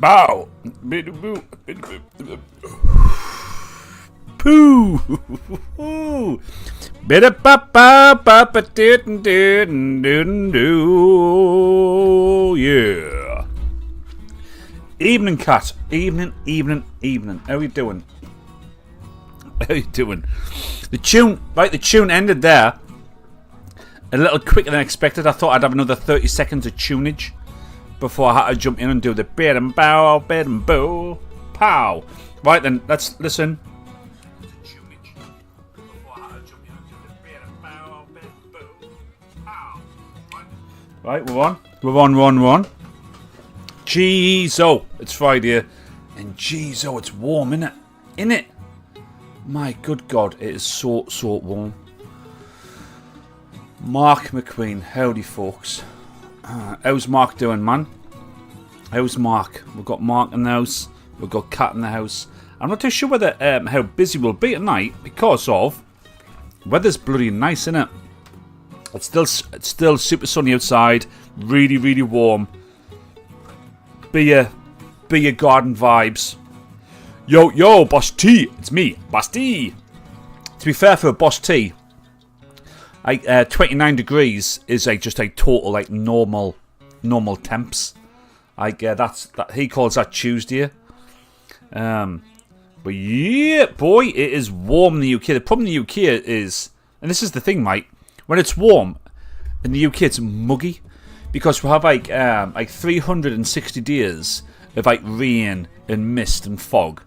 Bow. Poo. Bida ba ba ba ba didn't do. Yeah. Evening, cat. Evening. How you doing? The tune ended there a little quicker than expected. I thought I'd have another 30 seconds of tunage before I had to jump in and do the bid and bow, pow. Right then, let's listen. Right, we're on. Jeezo, it's Friday, and Jeezo, it's warm, innit? My good God, it is so warm. Mark McQueen, howdy folks. How's Mark doing, man? How's Mark? We've got Mark in the house. We've got Kat in the house. I'm not too sure whether how busy we'll be tonight because of weather's bloody nice, innit? It's still super sunny outside. Really warm. Be your garden vibes. Yo, Boss T. It's me, Boss T. To be fair, for a Boss T, 29 degrees is just a total normal temps. That he calls that Tuesday. But yeah, boy, it is warm in the UK. The problem in the UK is, and this is the thing, mate, when it's warm in the UK, it's muggy because we have 360 days of rain and mist and fog.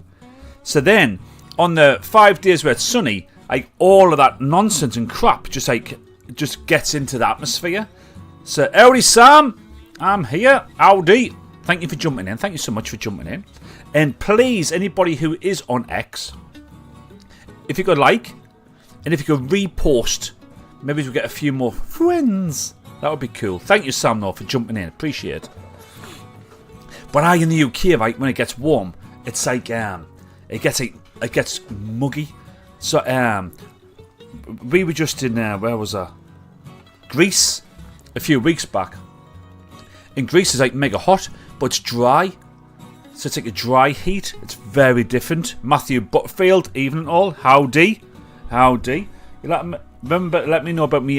So then, on the 5 days where it's sunny, all of that nonsense and crap just gets into the atmosphere. So, howdy Sam, I'm here. Howdy. Thank you for jumping in. Thank you so much for jumping in. And please, anybody who is on X, if you could like, and if you could repost, maybe we'll get a few more friends. That would be cool. Thank you, Sam, though, for jumping in. Appreciate it. But in the UK, when it gets warm, it's it gets muggy. So we were just in where was I? Greece a few weeks back. In Greece, it's mega hot, but it's dry. So it's a dry heat. It's very different. Matthew Butterfield, evening all. Howdy. You let me know about me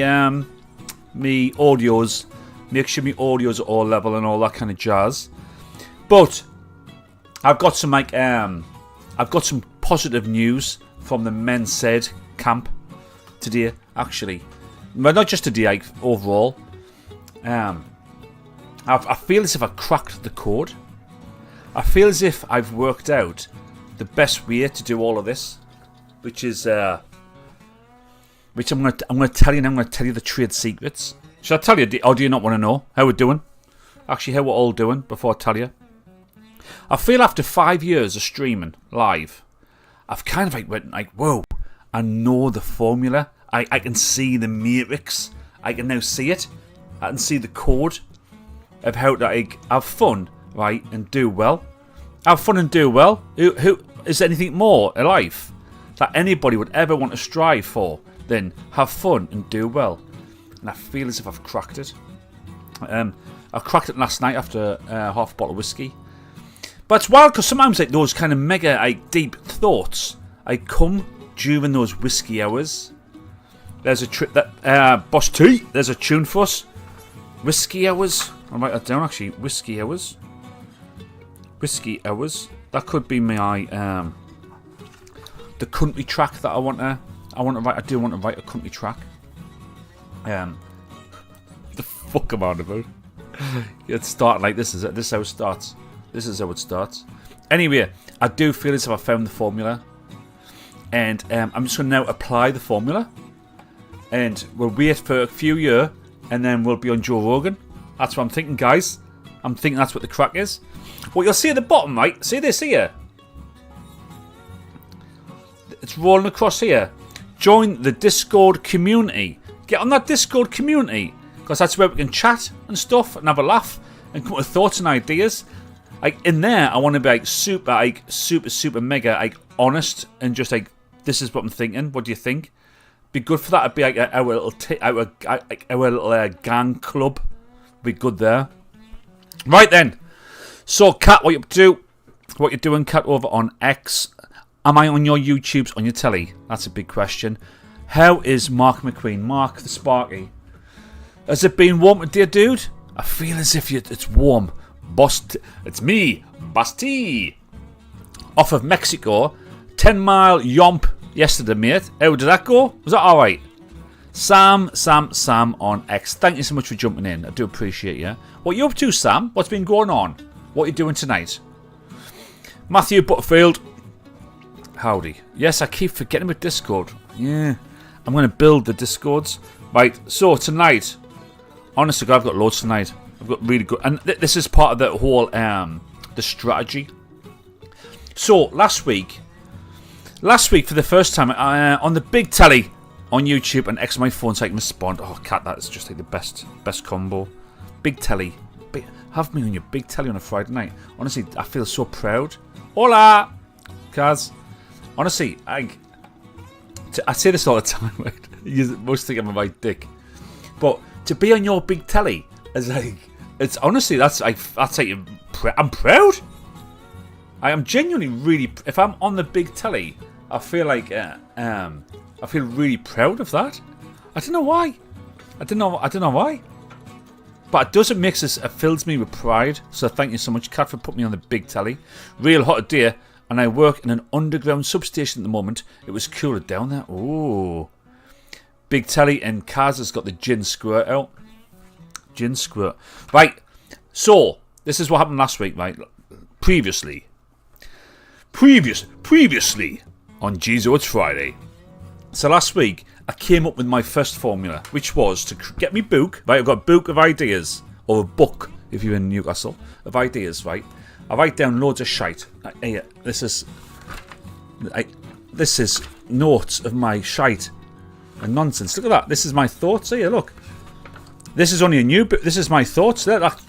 audios. Make sure my audios are all level and all that kind of jazz. But I've got some positive news from the Men Said camp today, actually. Well, not just today, overall. I feel as if I cracked the code. I feel as if I've worked out the best way to do all of this, which I'm going to tell you, and I'm going to tell you the trade secrets. Should I tell you, or do you not want to know how we're doing? Actually, how we're all doing before I tell you. I feel after 5 years of streaming live, I've kind of went whoa, I know the formula. I can see the matrix. I can now see it. I can see the code of how to have fun, right, and do well. Have fun and do well. Who is there anything more in life that anybody would ever want to strive for than have fun and do well? And I feel as if I've cracked it. I cracked it last night after half a bottle of whiskey. But it's wild because sometimes those kind of mega deep thoughts come during those whiskey hours. There's a Boss T. There's a tune for us. Whiskey hours. I'll write that down actually. Whiskey hours. That could be my the country track that I want to write. I do want to write a country track. The fuck am I on about? It started like this. Is it? This is how it starts. This is how it starts. Anyway, I do feel as if I found the formula, and I'm just going to now apply the formula, and we'll wait for a few years, and then we'll be on Joe Rogan. That's what I'm thinking, guys. I'm thinking that's what the crack is. What you'll see at the bottom, right? See this here? It's rolling across here. Join the Discord community. Get on that Discord community, because that's where we can chat and stuff and have a laugh and come up with thoughts and ideas. In there, I want to be super mega honest and just this is what I'm thinking. What do you think? Be good for that. It'd be our little gang club. Be good there. Right then. So, Kat, what you up to? What you doing, Kat, over on X? Am I on your YouTubes, on your telly? That's a big question. How is Mark McQueen? Mark the Sparky. Has it been warm today, dude? I feel as if it's warm. It's me, Basti. Off of Mexico. 10-mile yomp yesterday, mate. How did that go? Was that alright? Sam on X. Thank you so much for jumping in. I do appreciate you. What you up to, Sam? What's been going on? What are you doing tonight? Matthew Butterfield. Howdy. Yes, I keep forgetting about Discord. Yeah. I'm going to build the Discords. Right, so tonight, honestly, I've got loads tonight. I've got really good, and this is part of the whole, the strategy. So, last week, for the first time, on the big telly on YouTube and X, my phone's like respond. Oh, Cat, that is just like the best combo. Big telly. Have me on your big telly on a Friday night. Honestly, I feel so proud. Hola, Kaz. Honestly, I say this all the time, right? You must think I'm a right dick. But to be on your big telly is like, it's honestly, that's like I'm proud. I am genuinely really, if I'm on the big telly, I feel like, I feel really proud of that. I don't know why. I don't know why. But it does, it fills me with pride. So thank you so much, Kat, for putting me on the big telly. Real hot day, and I work in an underground substation at the moment. It was cooler down there. Ooh. Big telly, and Kaz has got the gin squirt out. Gin squirt. Right, so, this is what happened last week, right? Previously on Jeezo, it's Friday. So last week, I came up with my first formula, which was to get me book, right? I've got a book of ideas, or a book, if you're in Newcastle, of ideas, right? I write down loads of shite. This is notes of my shite and nonsense. Look at that. This is my thoughts here, look. This is only a new book. This is my thoughts. That's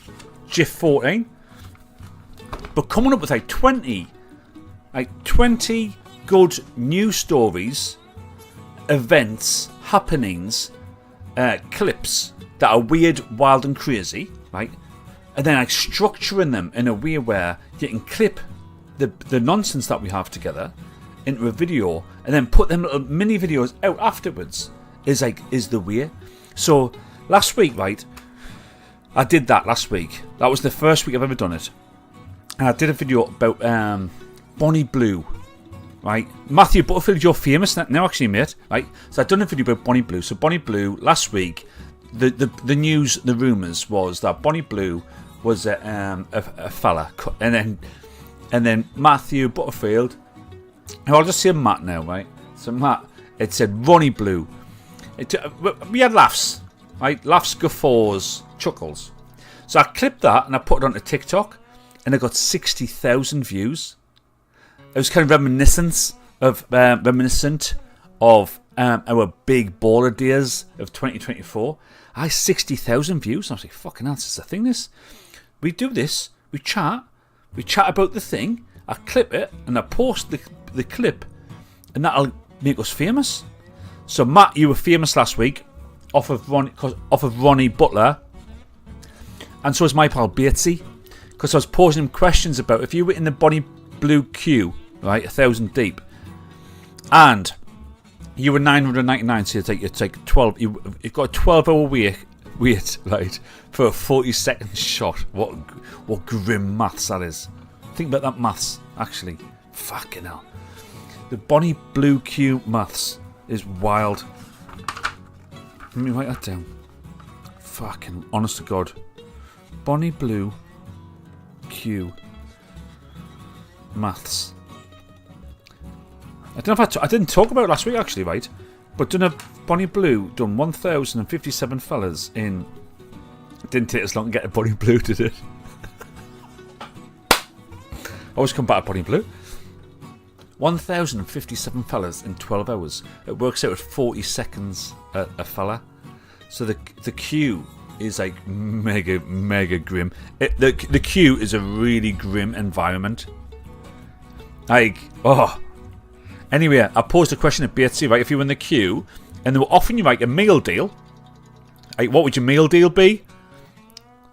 GIF 14. But coming up with like 20 good news stories, events, happenings, clips that are weird, wild and crazy, right? And then like structuring them in a way where you can clip the nonsense that we have together into a video and then put them little mini videos out afterwards is the way. So last week, right, I did that last week. That was the first week I've ever done it. And I did a video about Bonnie Blue. Right, Matthew Butterfield, you're famous now, actually, mate. Right, so I've done a video about Bonnie Blue. So Bonnie Blue last week, the news, the rumours was that Bonnie Blue was a fella, and then Matthew Butterfield. I'll just say Matt now, right? So Matt, it said Ronnie Blue. We had laughs, right? Laughs, guffaws, chuckles. So I clipped that and I put it onto TikTok, and I got 60,000 views. It was kind of reminiscent of our big baller days of 2024. I had 60,000 views. I was like, fucking hell, this is the thing, this. We do this, we chat about the thing, I clip it, and I post the clip, and that'll make us famous. So, Matt, you were famous last week off of Ronnie Butler, and so was my pal Batesy, because I was posing him questions about if you were in the Bonnie Blue queue, right, 1,000 deep, and you were 999, so it's like 12. You've got a 12-hour wait, right, for a 40-second shot. What grim maths that is. Think about that maths, actually. Fucking hell. The Bonnie Blue Q maths is wild. Let me write that down. Fucking honest to God. Bonnie Blue Q maths. I don't know if I didn't talk about it last week, actually, right? But Bonnie Blue done 1,057 fellas in. It didn't take as long to get a Bonnie Blue, did it? Always come back to Bonnie Blue. 1,057 fellas in 12 hours. It works out at 40 seconds a fella. So the queue is like mega grim. The queue is a really grim environment. Like, oh. Anyway, I posed a question at BHC, right? If you were in the queue and they were offering you like a meal deal, like what would your meal deal be?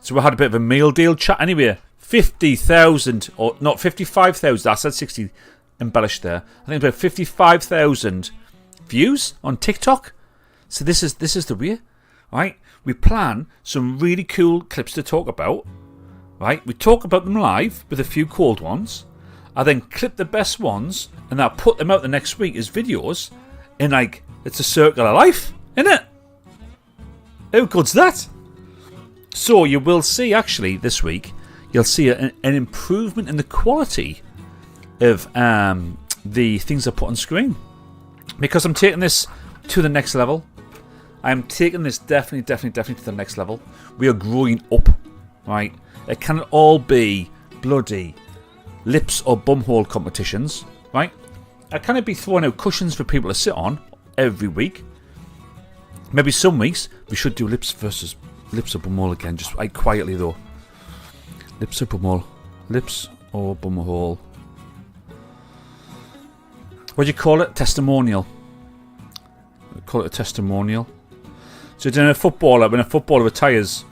So we had a bit of a meal deal chat. Anyway, 50,000, or not 55,000. I said 60, embellished there. I think about 55,000 views on TikTok. So this is the way, right? We plan some really cool clips to talk about, right? We talk about them live with a few cold ones. I then clip the best ones, and I'll put them out the next week as videos. And like, it's a circle of life, isn't it? How good's that? So you will see, actually, this week, you'll see an improvement in the quality of the things I put on screen. Because I'm taking this to the next level. I'm taking this definitely to the next level. We are growing up, right? It cannot all be bloody lips or bumhole competitions, right? I cannot be throwing out cushions for people to sit on every week. Maybe some weeks we should do lips versus lips or bumhole again, just like quietly though. Lips or bumhole. Lips or bumhole. What do you call it? Testimonial. Call it a testimonial. So when a footballer retires,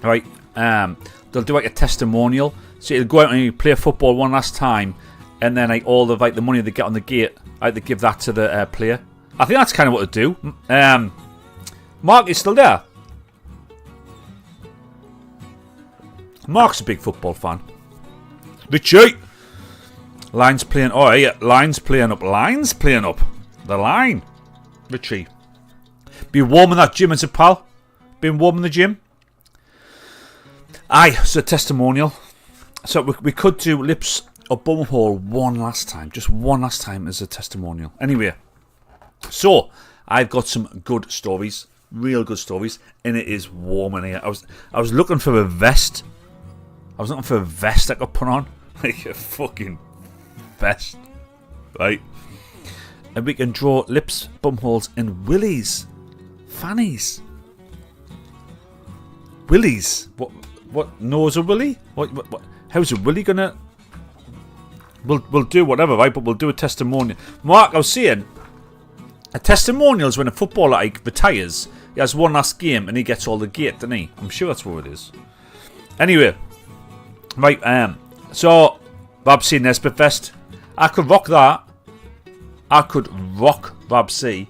right? They'll do like a testimonial. So you'll go out and you play football one last time, and then like all of like the money they get on the gate, like they give that to the player. I think that's kind of what they do. Mark is still there. Mark's a big football fan. Richie! Line's playing. Oh, yeah. Line's playing up. Line's playing up. The line. Richie. Be warm in that gym, is it, pal? Been warm in the gym? Aye, it's a testimonial. So we could do lips or bumhole one last time. Just one last time as a testimonial. Anyway. So, I've got some good stories. Real good stories. And it is warm in here. I was looking for a vest. I could put on. Like a fucking vest. Right? And we can draw lips, bumholes, and willies. Fannies. Willies. What? Nose a willy? What? How's a willy gonna? We'll do whatever, right? But we'll do a testimonial. Mark, I was saying, a testimonial is when a footballer like retires. He has one last game and he gets all the gate, doesn't he? I'm sure that's what it is. Anyway, right. So Rob C. Nesbitt vest. I could rock that. I could rock Rob C.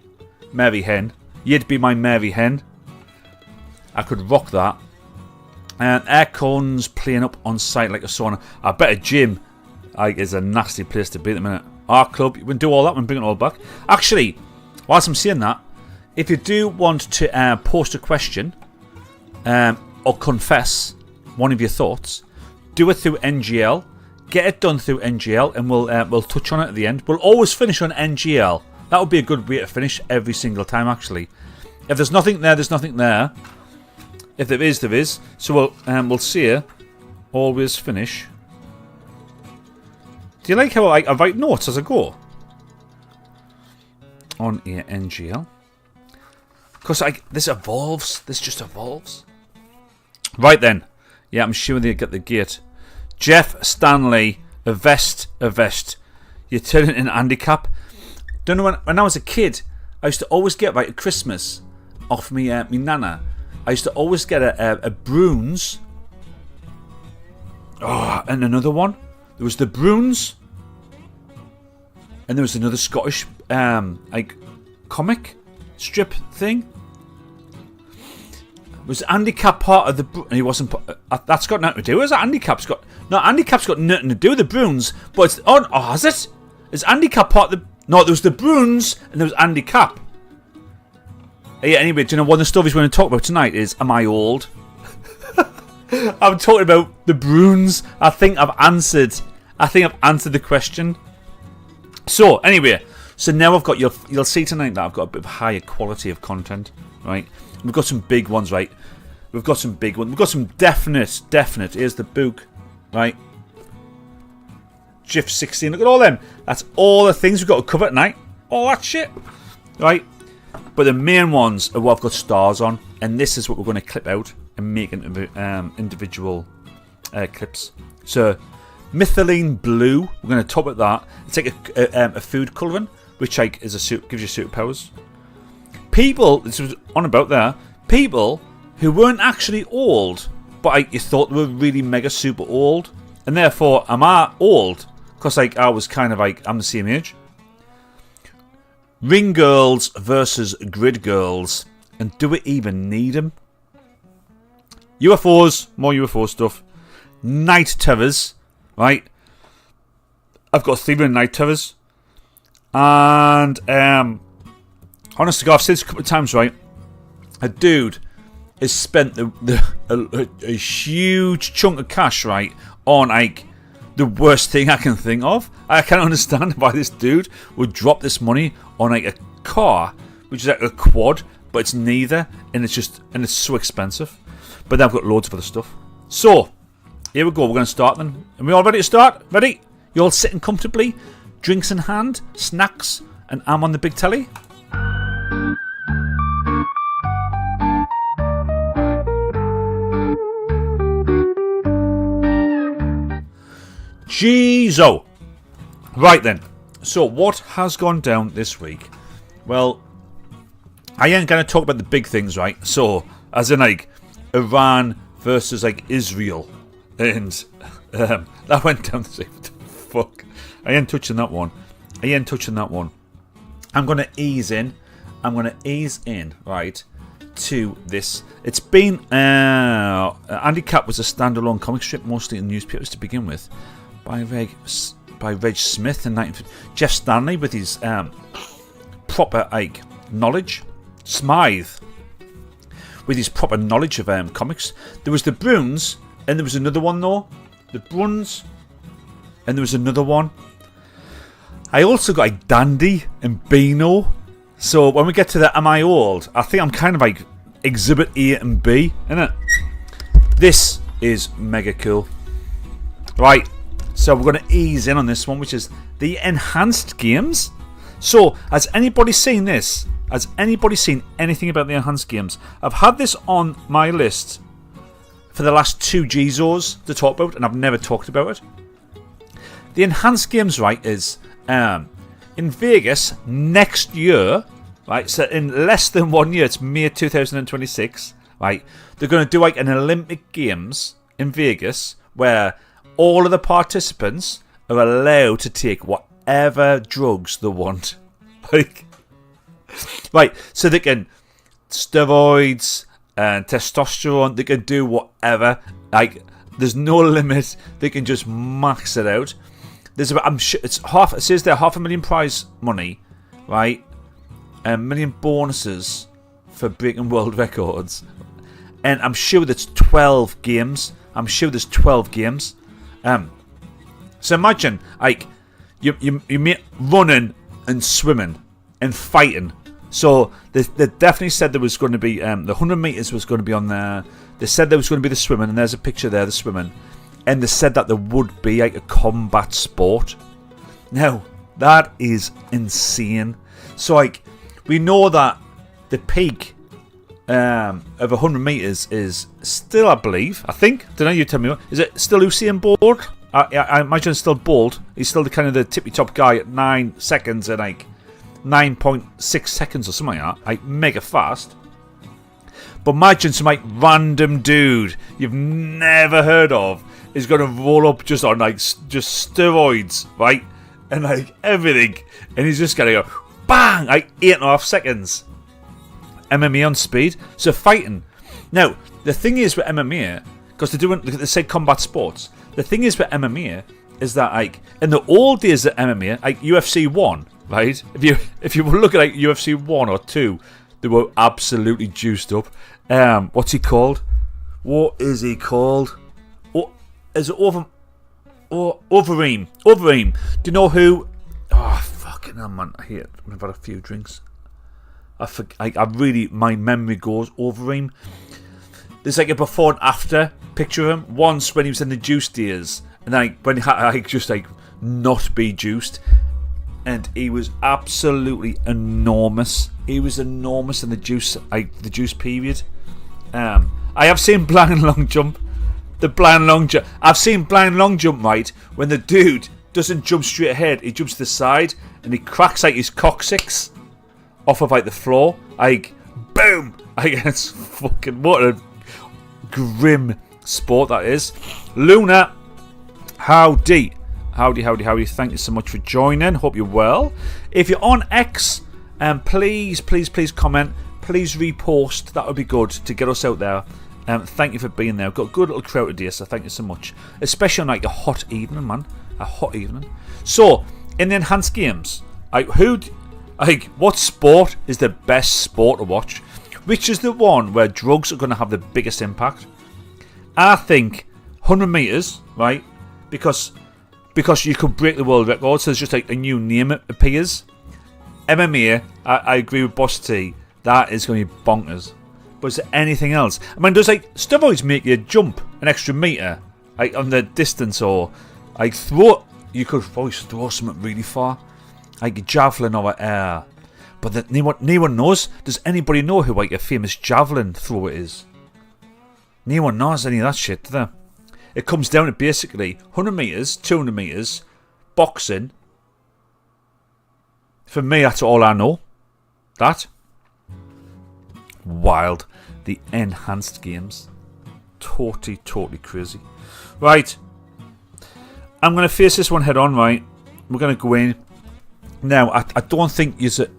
Mary Hen. You'd be my Mary Hen. I could rock that. And aircon's playing up on site like a sauna. I bet a gym is a nasty place to be at the minute. Our club, we can do all that and bring it all back. Actually, whilst I'm saying that, if you do want to post a question or confess one of your thoughts, do it through NGL. Get it done through NGL, and we'll touch on it at the end. We'll always finish on NGL. That would be a good way to finish every single time, actually. If there's nothing there, there's nothing there. If there is, there is. So we'll see you. Always finish. Do you like how I write notes as I go? On here, NGL. Because this evolves. This just evolves. Right then. Yeah, I'm sure they get the gate. Jeff Stanley, a vest. You turn it in a handicap. Don't know when I was a kid, I used to always get right at Christmas off me nana. I used to always get a Bruins. Oh, and another one. There was the Bruins, and there was another Scottish comic strip thing. Was handicap part of the? He wasn't. That's got nothing to do. Is it? Handicap's got nothing to do with the Bruins. But it's on. Oh, has it? Is handicap part of the? No, there was the Bruins and there was handicap. Yeah. Anyway, do you know one of the stories we're going to talk about tonight is? Am I old? I'm talking about the Bruins. I think I've answered the question. So anyway, so now I've got you'll see tonight that I've got a bit of higher quality of content, right? We've got some big ones, right? We've got some big ones. We've got some definite. Here's the book, right? GIF 16. Look at all them. That's all the things we've got to cover tonight. All that shit, right? But the main ones are what I've got stars on, and this is what we're going to clip out and make into individual clips. So, methylene blue. We're going to top at that. It's like a food colouring, which like gives you superpowers. People, this was on about there, people who weren't actually old but you thought they were really mega super old, and therefore am I old? Because I was kind of I'm the same age. Ring girls versus grid girls, and do we even need them? UFOs, more UFO stuff. Night terrors, right? I've got 3 night terrors, and honest to God, I've said this a couple of times, right? A dude has spent a huge chunk of cash, right, on the worst thing I can think of. I can't understand why this dude would drop this money on a car, which is a quad, but it's neither, and it's so expensive. But then I've got loads of other stuff. So here we go. We're going to start then. Are we all ready to start? Ready? You all sitting comfortably, drinks in hand, snacks, and I'm on the big telly. Jeezo. Right then. So what has gone down this week? Well, I ain't going to talk about the big things, right? So, as in Iran versus Israel, and that went down the fuck. I ain't touching that one. I'm going to ease in. Right, to this. It's been Andy Cap was a standalone comic strip, mostly in newspapers to begin with, by Reg Smith in 1950. Jeff Stanley with his proper knowledge. Smythe with his proper knowledge of comics. There was the Bruins, and there was another one though. The Bruns, and there was another one. I also got Dandy and Beano. So when we get to the Am I Old, I think I'm kind of Exhibit A and B, innit? This is mega cool. Right, so we're going to ease in on this one, which is the enhanced games. So, has anybody seen this? Has anybody seen anything about the enhanced games? I've had this on my list for the last 2 Jeezos to talk about, and I've never talked about it. The enhanced games, right, is in Vegas next year, right? So in less than 1 year, it's May 2026, right? They're going to do an Olympic Games in Vegas where all of the participants are allowed to take whatever drugs they want. Right, so they can steroids and testosterone, they can do whatever. There's no limit. They can just max it out. There's about, I'm sure it's half. It says there $500,000 prize money, right? A million bonuses for breaking world records, and I'm sure there's 12 games. So imagine you running and swimming and fighting. So they definitely said there was going to be the 100 meters was going to be on there. They said there was going to be the swimming, and there's a picture there, the swimming. And they said that there would be a combat sport. Now, that is insane. So, we know that the peak of 100 meters is still, I believe, I don't know, you tell me, is it still Usain Bolt? I imagine it's still Bolt. He's still the tippy top guy at 9 seconds and 9.6 seconds or something like that. Mega fast. But imagine some random dude you've never heard of is going to roll up just on just steroids, right? And everything. And he's just going to go bang! 8.5 seconds. MMA on speed. So fighting. Now, the thing is with MMA, because they say combat sports. The thing is with MMA is that in the old days of MMA, UFC 1, right? If you look at UFC 1 or 2, they were absolutely juiced up. What's he called? What is he called? Is it Overeem? Overeem. Do you know who? Oh, fucking hell, man. I hate it. I've had a few drinks. My memory goes Overeem. There's a before and after picture of him. Once when he was in the juice days, and when he had just not be juiced, and he was absolutely enormous. He was enormous in the juice period. I have seen blind long jump. The blind long jump. I've seen blind long jump, right? When the dude doesn't jump straight ahead, he jumps to the side and he cracks his coccyx off of the floor. Boom! It's fucking what a grim sport, that is. Luna, howdy. Howdy. Thank you so much for joining. Hope you're well. If you're on X, please comment. Please repost. That would be good to get us out there. Thank you for being there. We've got a good little crowd today, so thank you so much. Especially on like a hot evening, man. A hot evening. So, in the enhanced games, what sport is the best sport to watch? Which is the one where drugs are going to have the biggest impact? I think 100 meters, right? Because you could break the world record, so there's just like a new name appears. MMA, I agree with Boss T. That is going to be bonkers. But is there anything else? I mean, does like steroids make you jump an extra meter, like on the distance, or like throw? You could probably throw something really far, like a javelin or air. But no one knows. Does anybody know who like a famous javelin thrower is? No one knows any of that shit, do they? It comes down to basically 100 meters, 200 meters, boxing. For me, that's all I know. That. Wild. The enhanced games. Totally crazy. Right. I'm going to face this one head on, right? We're going to go in. Now, I don't think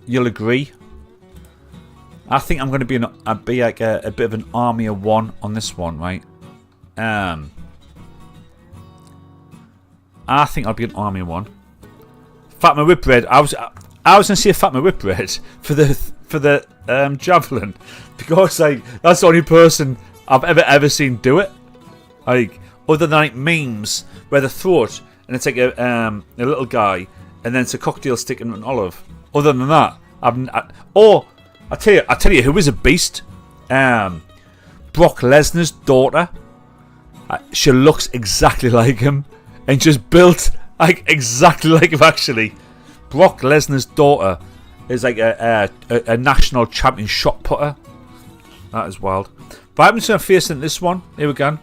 you'll agree. I think I'm going to be like a bit of an army of one on this one, right? I think I'll be an army of one. Fatma Whitbread. I was going to say Fatma Whitbread for the javelin, because like that's the only person I've ever seen do it. Like other than like memes where they throw it and it's like a little guy and then it's a cocktail stick and an olive. Other than that, I tell you who is a beast. Brock Lesnar's daughter. She looks exactly like him and just built like exactly like him. Actually, Brock Lesnar's daughter is like a national champion shot putter. That is wild. But I'm just going to face in this one. Here we go.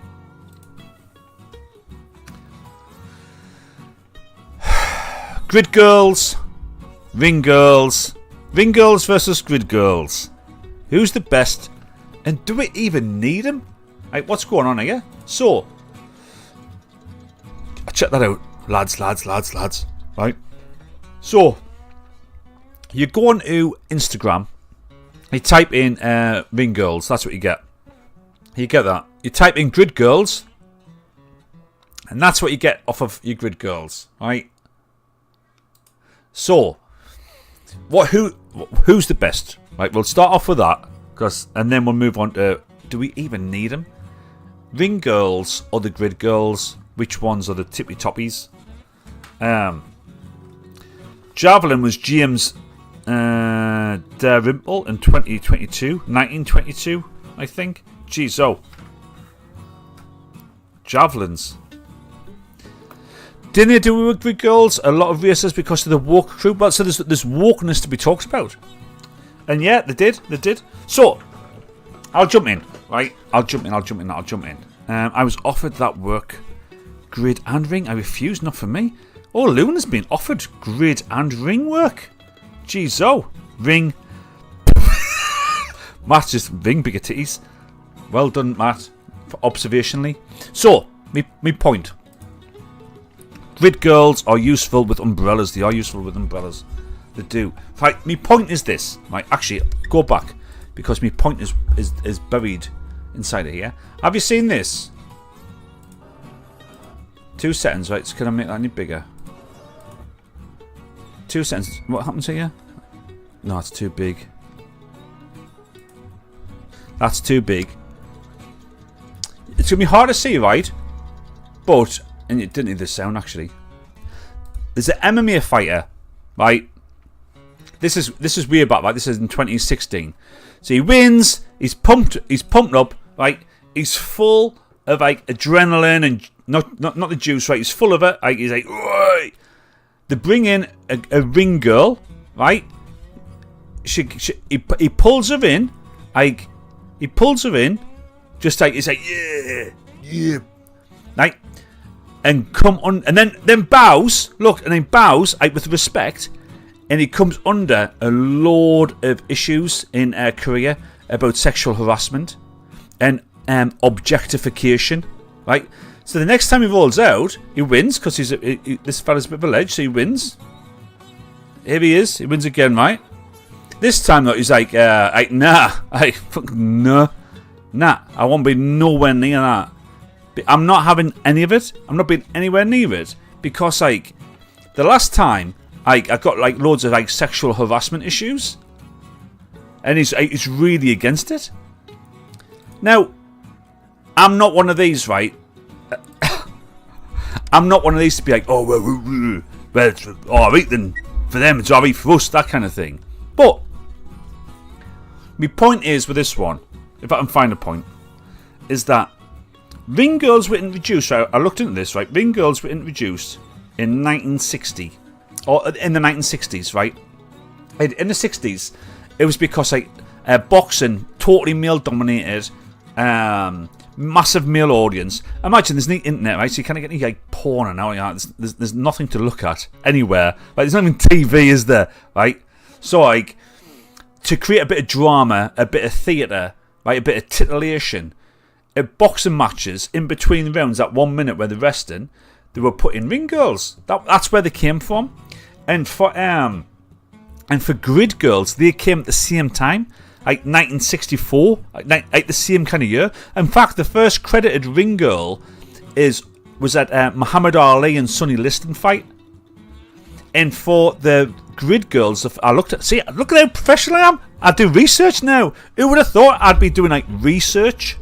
Grid girls, ring girls versus grid girls. Who's the best? And do we even need them? Like, what's going on here? So, check that out, lads. Right. So, you go on to Instagram. You type in ring girls. That's what you get. You get that. You type in grid girls, and that's what you get off of your grid girls, right? So, who's the best? Right, we'll start off with that, and then we'll move on to, do we even need them? Ring girls or the grid girls? Which ones are the tippy toppies? Javelin was James Dalrymple in 1922, I think. Jeezo. Javelins. Didn't they do with grid girls? A lot of races because of the woke crew. But so there's wokeness to be talked about. And yeah, they did. So, I'll jump in. Right? I'll jump in. I was offered that work. Grid and ring. I refused. Not for me. Oh, Luna's been offered grid and ring work. Jeezo. Ring. Matt's just ring bigger titties. Well done, Matt. For observationally. So, me point. Grid girls are useful with umbrellas. They are useful with umbrellas. They do. Right, my point is this. Right, actually, go back, because my point is buried inside of here. Have you seen this? 2 seconds, right? So can I make that any bigger? 2 seconds. What happens here? No, it's too big. That's too big. It's going to be hard to see, right? But, and it didn't need the sound actually. There's an MMA fighter, right? This is weird about that. This is in 2016. So he wins. He's pumped up, right? He's full of like adrenaline and not the juice, right? He's full of it. Like, he's like, "Oi!" They bring in a ring girl, right? He pulls her in, like he pulls her in, just like he's like, yeah, like, and come on, and then bows. Look, and then bows like with respect. And he comes under a load of issues in Korea about sexual harassment and objectification right? So the next time he rolls out, he wins because this fella's a bit of a ledge, so he wins. Here he is. He wins again, right? This time though, he's like, nah, nah, I won't be nowhere near that. I'm not having any of it. I'm not being anywhere near it because like the last time I got like loads of like sexual harassment issues, and he's really against it. Now, I'm not one of these, right? I'm not one of these to be like, oh well, it's alright then for them, it's alright for us, that kind of thing. But my point is with this one, if I can find a point, is that ring girls were introduced. I looked into this, right? Ring girls were introduced in 1960, or in the 1960s, right? In the 60s, it was because like boxing, totally male dominated, massive male audience. Imagine there's no internet, right? So you can't get any like porn and all that. There's nothing to look at anywhere. Like there's not even TV, is there? Right? So like to create a bit of drama, a bit of theatre, right? A bit of titillation. At boxing matches, in between rounds, that 1 minute where they're resting, they were putting ring girls. That's where they came from. And for grid girls, they came at the same time, like 1964, like the same kind of year. In fact, the first credited ring girl was at Muhammad Ali and Sonny Liston fight. And for the grid girls, I look at how professional I am. I do research now. Who would have thought I'd be doing like research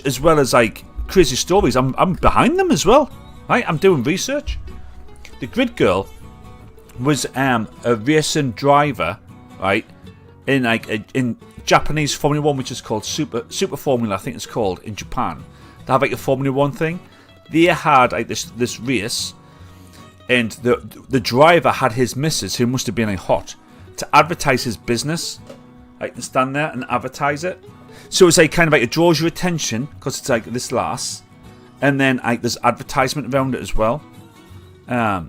as well as like crazy stories. I'm behind them as well, right? I'm doing research. The grid girl was a racing driver, right? In Japanese Formula 1, which is called Super Formula, I think it's called in Japan. They have like a Formula 1 thing. They had like this race, and the driver had his missus, who must have been like hot, to advertise his business. Like to stand there and advertise it. So it's like kind of like it draws your attention because it's like this lass, and then like there's advertisement around it as well. My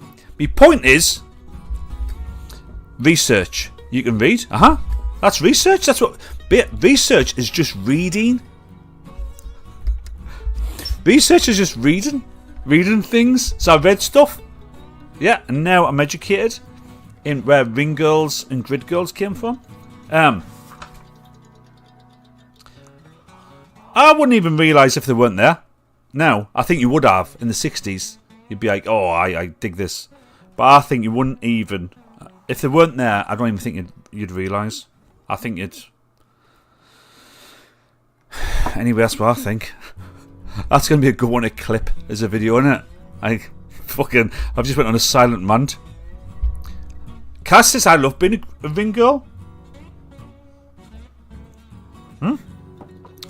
point is research. You can read. That's research. That's what research is. Just reading. Research is just reading things. So I read stuff. Yeah, and now I'm educated in where ring girls and grid girls came from. I wouldn't even realise if they weren't there. Now, I think you would have in the 60s. You'd be like, oh, I dig this. But I think you wouldn't even... If they weren't there, I don't even think you'd realise. I think you'd... Anyway, that's what I think. That's going to be a good one to clip as a video, isn't it? I've just went on a silent rant. Cass says I love being a ring girl.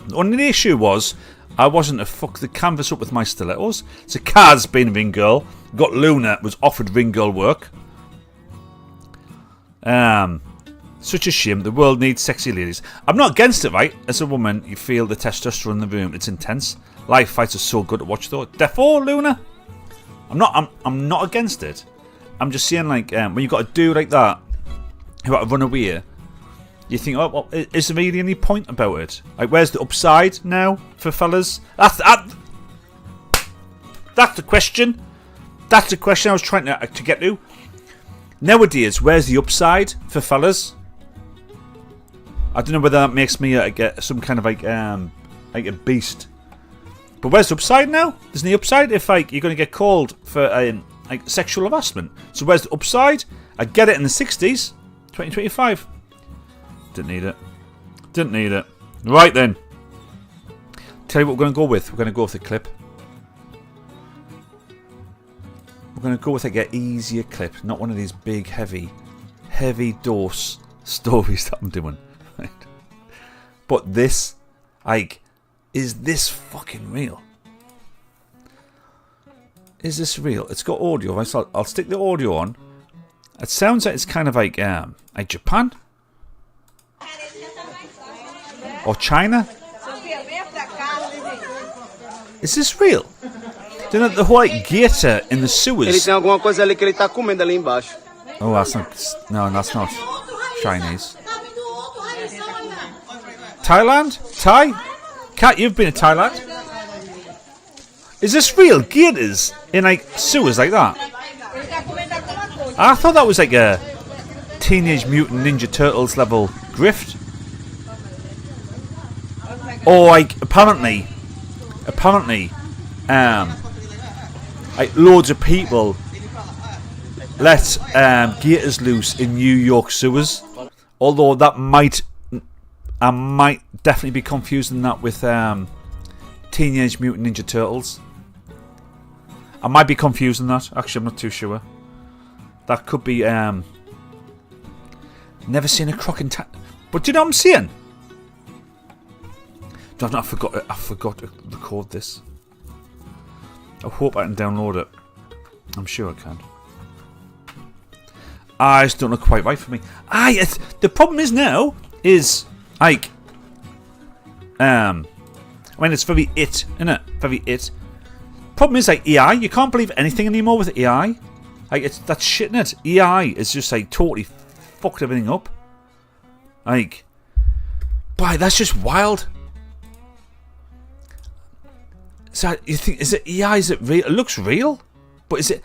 The only issue was I wasn't to fuck the canvas up with my stilettos. So Kaz, being a ring girl, got Luna, was offered ring girl work. Such a shame. The world needs sexy ladies. I'm not against it, right? As a woman, you feel the testosterone in the room. It's intense. Live fights are so good to watch, though. Therefore, Luna, I'm not against it. I'm just saying, like, when you got to do like that, you got to run away. You think, oh, well, is there really any point about it? Like, where's the upside now for fellas? That's the question. That's the question I was trying to get to. Nowadays, where's the upside for fellas? I don't know whether that makes me some kind of like a beast. But where's the upside now? There's no upside if like you're going to get called for like sexual harassment. So where's the upside? I get it in the 60s, 2025. Didn't need it. Right then. Tell you what we're going to go with. We're going to go with the clip. We're going to go with like an easier clip, not one of these big, heavy dose stories that I'm doing. Right? But this, like, is this fucking real? Is this real? It's got audio, right? So I'll stick the audio on. It sounds like it's kind of like Japan. Or China? Is this real? Do you know the white gator in the sewers? Oh, that's not... No, that's not Chinese. Thailand? Thai? Kat, you've been to Thailand? Is this real? Gators in like sewers like that? I thought that was like a Teenage Mutant Ninja Turtles level grift. Or like apparently, like loads of people let gators loose in New York sewers. Although that I might definitely be confusing that with Teenage Mutant Ninja Turtles. I might be confusing that. Actually, I'm not too sure. That could be. Never seen a croc in but do you know what I'm saying? I forgot to record this. I hope I can download it. I'm sure I can. I just don't look quite right for me. The problem is now is like I mean it's very isn't it? Very it. Problem is like AI, you can't believe anything anymore with AI. Like that's shit in it. AI is just like totally fucked everything up. Like boy, that's just wild. So you think, is it AI? Is it real? It looks real, but is it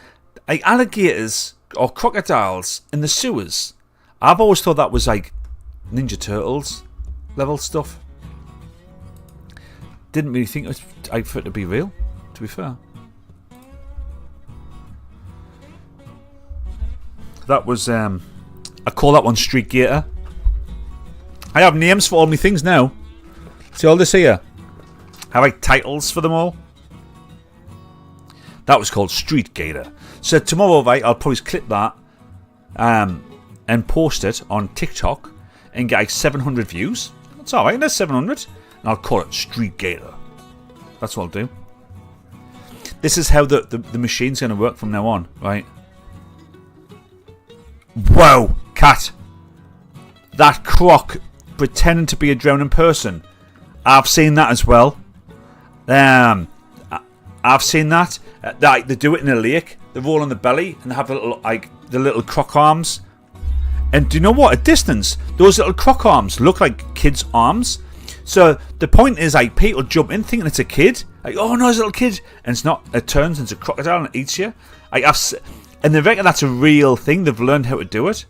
like alligators or crocodiles in the sewers? I've always thought that was like Ninja Turtles level stuff. Didn't really think it was like for it to be real, to be fair. That was I call that one Street Gator. I have names for all my things now. See all this here? I have like titles for them all. That was called Street Gator. So tomorrow, right, I'll probably clip that and post it on TikTok and get like 700 views. That's alright, that's 700. And I'll call it Street Gator. That's what I'll do. This is how the machine's going to work from now on, right? Whoa, cat. That croc pretending to be a drowning person. I've seen that as well. I've seen that. They do it in a lake. They roll on the belly and they have the little croc arms. And do you know what? At distance, those little croc arms look like kids' arms. So the point is, like, people jump in thinking it's a kid. Like, oh no, it's a little kid, and it's not. It turns into a crocodile and it eats you. And they reckon that's a real thing. They've learned how to do it,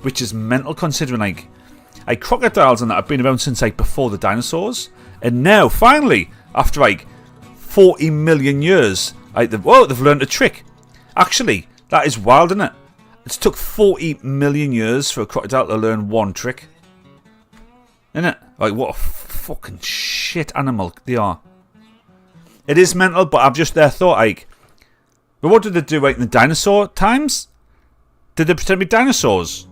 which is mental considering like crocodiles and that have been around since like before the dinosaurs, and now finally after like 40 million years, like they've learned a trick. Actually, that is wild, isn't it? It's took 40 million years for a crocodile to learn one trick, isn't it? Like what a fucking shit animal they are. It is mental, but I've just thought like, but what did they do like in the dinosaur times? Did they pretend to be dinosaurs?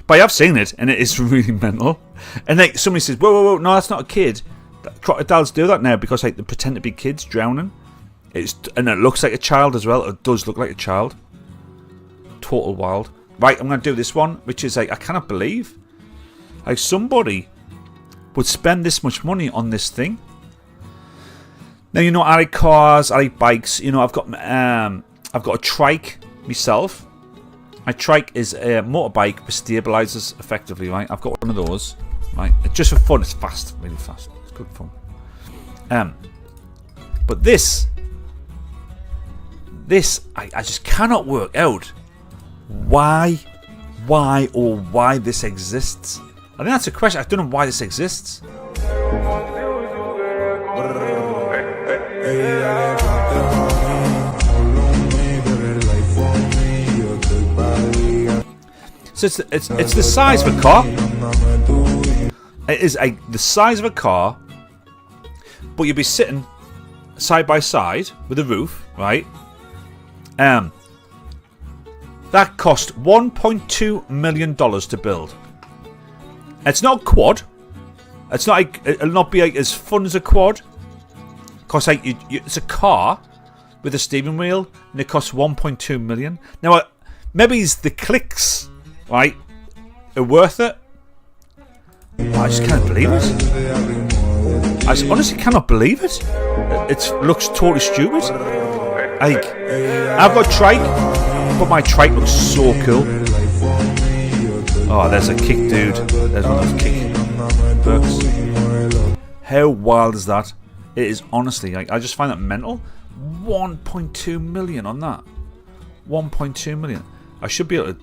But I've seen it, and it is really mental. And like somebody says, whoa, no, that's not a kid. Crocodiles do that now because like they pretend to be kids drowning. And it looks like a child as well. It does look like a child. Total wild. Right, I'm going to do this one, which is like, I cannot believe like somebody would spend this much money on this thing. Now, you know, I like cars, I like bikes. You know, I've got a trike myself. My trike is a motorbike with stabilizers, effectively, right? I've got one of those, right? Just for fun, it's fast, really fast. It's good fun. But this, I just cannot work out why this exists. I think that's a question. I don't know why this exists. So it's the size of a car. It is the size of a car, but you'll be sitting side by side with a roof, right? That cost $1.2 million to build. It's not a quad. It's not like, it'll not be like as fun as a quad. Cause like it's a car with a steering wheel, and it costs $1.2 million. Now maybe it's the clicks, right, are worth it. I just can't believe it. I just honestly cannot believe it. It looks totally stupid. Like, I've got a trike, but my trike looks so cool. Oh, there's a kick, dude. There's one of those kick perks. How wild is that? It is honestly, like, I just find that mental. 1.2 million on that. 1.2 million. I should be able to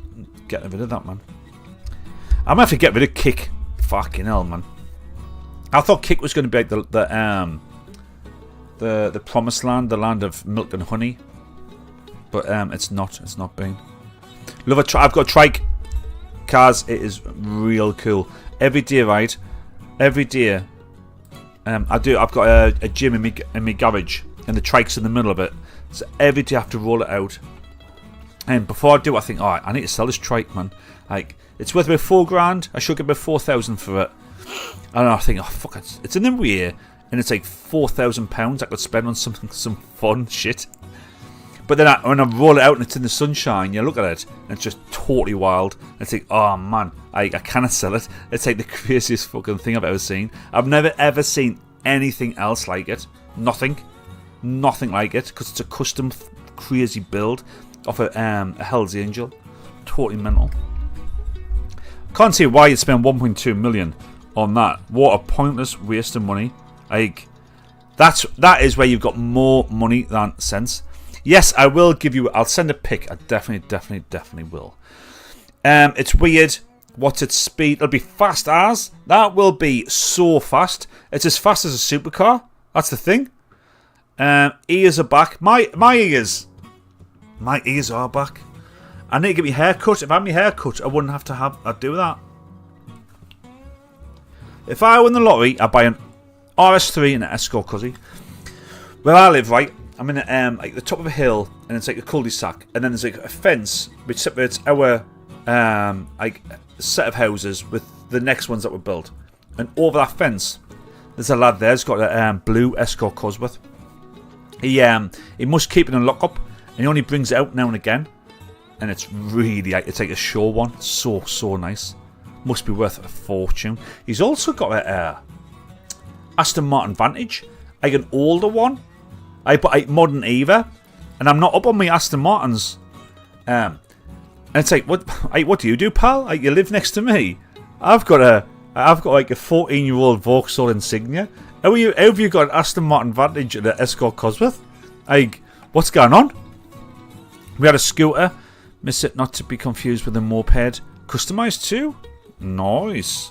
get rid of that, man. I'm gonna have to get rid of Kick. Fucking hell, man. I thought Kick was going to be like the promised land, the land of milk and honey, but it's not. It's not been. Love a I've got a trike, cars. It is real cool. Every day, right? Every day, I've got a gym in my garage, and the trike's in the middle of it. So every day I have to roll it out. And before I do, I think, all right, I need to sell this trike, man. Like, it's worth about $4,000. I should get about 4,000 for it. And I think, oh fuck, it's in the rear, and it's like £4,000 I could spend on some fun shit. But then when I roll it out and it's in the sunshine, you look at it, and it's just totally wild. And it's like, oh man, I cannot sell it. It's like the craziest fucking thing I've ever seen. I've never ever seen anything else like it. Nothing like it, because it's a custom crazy build off a Hell's Angel. Totally mental. Can't see why you'd spend 1.2 million on that. What a pointless waste of money. Like, that is where you've got more money than sense. Yes, I will give you. I'll send a pic. I definitely will. It's weird. What's its speed? It'll be fast as. That will be so fast. It's as fast as a supercar. That's the thing. Ears are back. My ears are back. I need to get my hair cut. If I had my hair cut, I wouldn't have to I'd do that. If I win the lottery, I'd buy an RS3 and an Escort Cuzzy. Where I live, right, I'm in like the top of a hill, and it's like a cul-de-sac, and then there's like a fence which separates our like set of houses with the next ones that were built. And over that fence, there's a lad there who's got a blue Escort Cosworth. He must keep it in lock-up, and he only brings it out now and again. And it's really, it's like a show one. So nice. Must be worth a fortune. He's also got a Aston Martin Vantage, like an older one. I put modern Eva, and I'm not up on my Aston Martins. And it's like, what do you do, pal? Like, you live next to me. I've got like a 14-year-old Vauxhall Insignia. How have you got an Aston Martin Vantage and an Escort Cosworth? Like, what's going on? We had a scooter. Miss it, not to be confused with a moped. Customised too? Nice.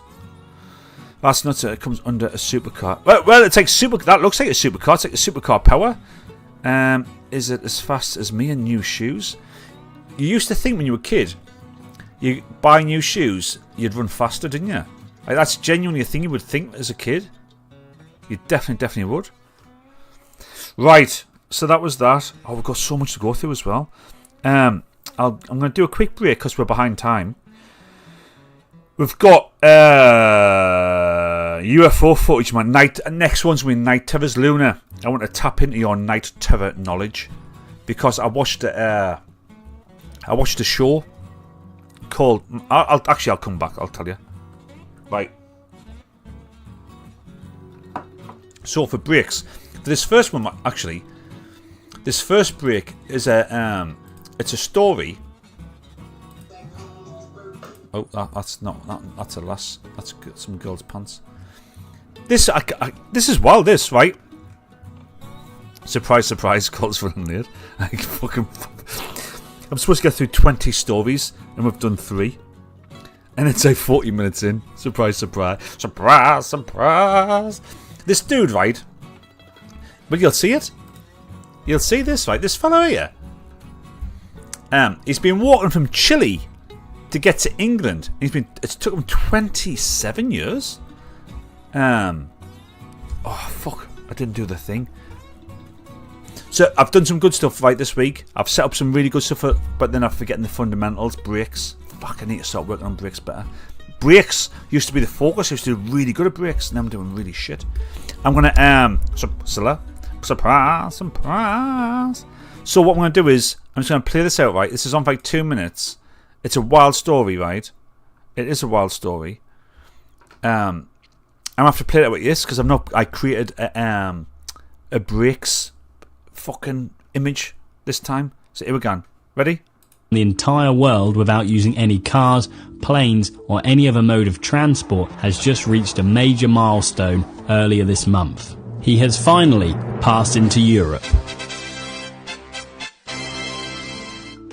That's not it. It comes under a supercar. Well, it's like that looks like a supercar. It's like a supercar power. Is it as fast as me and new shoes? You used to think when you were a kid, you buy new shoes, you'd run faster, didn't you? Like, that's genuinely a thing you would think as a kid. You definitely would. Right. So that was that. Oh, we've got so much to go through as well. I'm going to do a quick break because we're behind time. We've got UFO footage. My next one's with Night Terror's Luna. I want to tap into your night terror knowledge because I watched a show called. I'll come back. I'll tell you. Right. So for breaks, for this first one, actually, this first break is it's a story. Oh, that's not. That's a lass. That's some girl's pants. This is wild. This, right? Surprise, surprise. Calls for them late. I'm supposed to get through 20 stories, and we've done 3, and it's like 40 minutes in. Surprise, surprise, surprise, surprise. This dude, right? But you'll see it. You'll see this, right? This fellow here. He's been walking from Chile to get to England. It's took him 27 years. Oh fuck! I didn't do the thing. So I've done some good stuff right this week. I've set up some really good stuff, but then I'm forgetting the fundamentals. Brakes. Fuck! I need to start working on brakes better. Brakes used to be the focus. I used to do really good at brakes. Now I'm doing really shit. I'm gonna surprise. So what I'm gonna do is I'm just gonna play this out. Right, this is on for like 2 minutes. It's a wild story, right? It is a wild story. I'm gonna have to play it with this because I created a brakes fucking image this time. So here we go. Ready? The entire world without using any cars, planes or any other mode of transport has just reached a major milestone earlier this month. He has finally passed into Europe.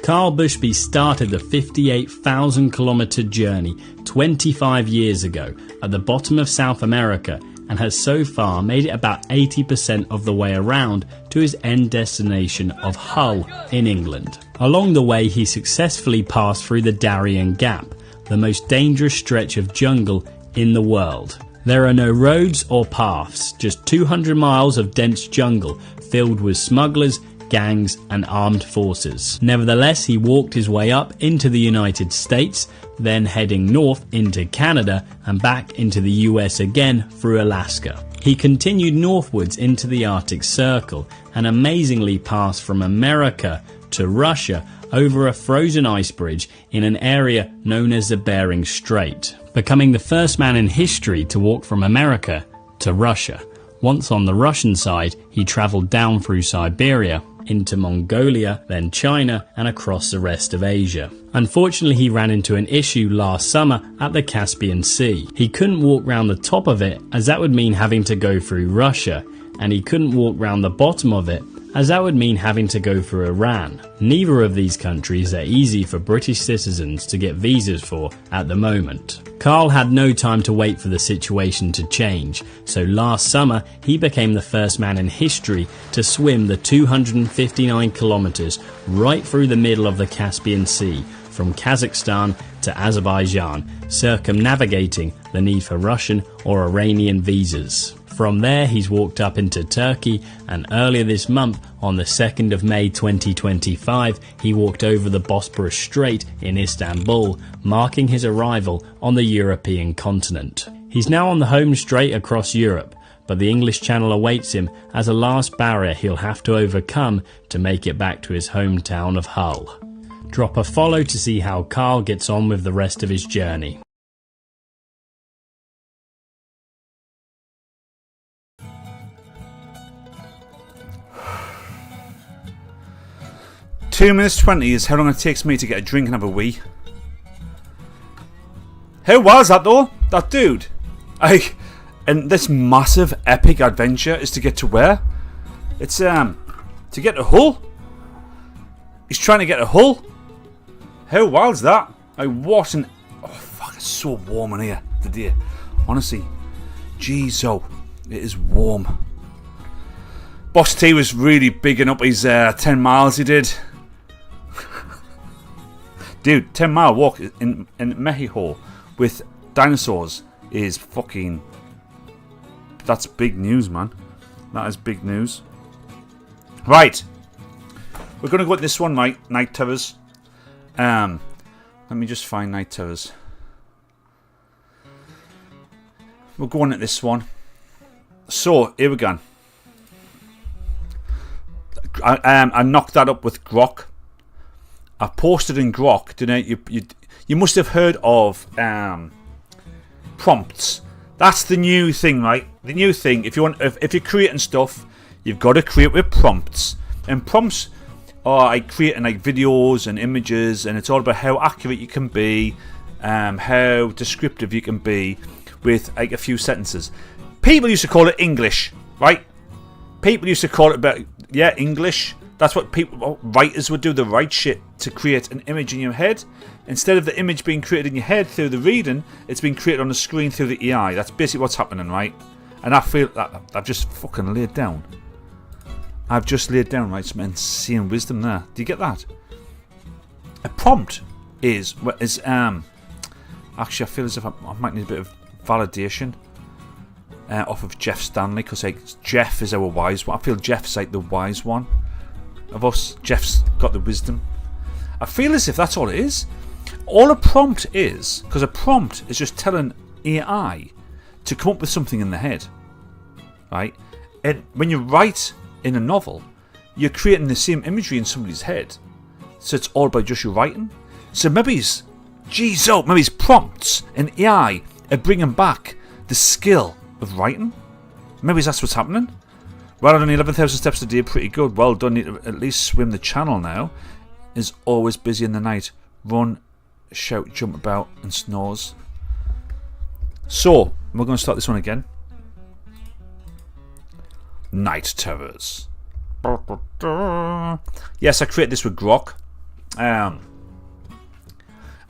Carl Bushby started the 58,000 kilometre journey 25 years ago at the bottom of South America and has so far made it about 80% of the way around to his end destination of Hull in England. Along the way he successfully passed through the Darien Gap, the most dangerous stretch of jungle in the world. There are no roads or paths, just 200 miles of dense jungle filled with smugglers, gangs and armed forces. Nevertheless, he walked his way up into the United States, then heading north into Canada and back into the US again through Alaska. He continued northwards into the Arctic Circle and amazingly passed from America to Russia over a frozen ice bridge in an area known as the Bering Strait, becoming the first man in history to walk from America to Russia. Once on the Russian side, he travelled down through Siberia, into Mongolia, then China, and across the rest of Asia. Unfortunately, he ran into an issue last summer at the Caspian Sea. He couldn't walk round the top of it, as that would mean having to go through Russia, and he couldn't walk round the bottom of it, as that would mean having to go through Iran. Neither of these countries are easy for British citizens to get visas for at the moment. Carl had no time to wait for the situation to change, so last summer he became the first man in history to swim the 259 kilometers right through the middle of the Caspian Sea, from Kazakhstan to Azerbaijan, circumnavigating the need for Russian or Iranian visas. From there he's walked up into Turkey, and earlier this month, on the 2nd of May 2025, he walked over the Bosporus Strait in Istanbul, marking his arrival on the European continent. He's now on the home straight across Europe, but the English Channel awaits him as a last barrier he'll have to overcome to make it back to his hometown of Hull. Drop a follow to see how Carl gets on with the rest of his journey. Two minutes 20 is how long it takes me to get a drink and have a wee. How was that though? That dude. And this massive epic adventure is to get to where? It's to get to Hull. He's trying to get to Hull. How wild's that? What an... Oh fuck, it's so warm in here today. Honestly. Jeezo. It is warm. Boss T was really bigging up his 10 miles he did. Dude, 10-mile walk in Mexico with dinosaurs is fucking... That's big news, man. That is big news. Right. We're going to go with this one, Night Terrors. Let me just find Night Terrors. We're going at this one. So, here we go. I knocked that up with Grok. I posted in Grok, didn't you must have heard of prompts. That's the new thing, right? The new thing. If you're creating stuff, you've got to create with prompts. And prompts are like creating like videos and images, and it's all about how accurate you can be, how descriptive you can be with like a few sentences. People used to call it English, right? People used to call it English. That's what writers would do, the right shit, to create an image in your head. Instead of the image being created in your head through the reading, it's being created on the screen through the AI. That's basically what's happening, right? And I feel that I've just fucking laid down. I've just laid down, right, some insane wisdom there. Do you get that? A prompt is actually, I feel as if I might need a bit of validation off of Jeff Stanley, because like Jeff is our wise one. I feel Jeff's like the wise one of us. Jeff's got the wisdom. I feel as if that's all it is. All a prompt is, because a prompt is just telling AI to come up with something in the head, right? And when you write in a novel, you're creating the same imagery in somebody's head. So it's all about just your writing. So maybe it's Jeezo, maybe it's prompts and AI are bringing back the skill of writing. Maybe that's what's happening. Well, only 11,000 steps a day, pretty good. Well done. Need to at least swim the channel now. Is always busy in the night. Run, shout, jump about, and snores. So, we're going to start this one again. Night Terrors. Yes, I created this with Grok. And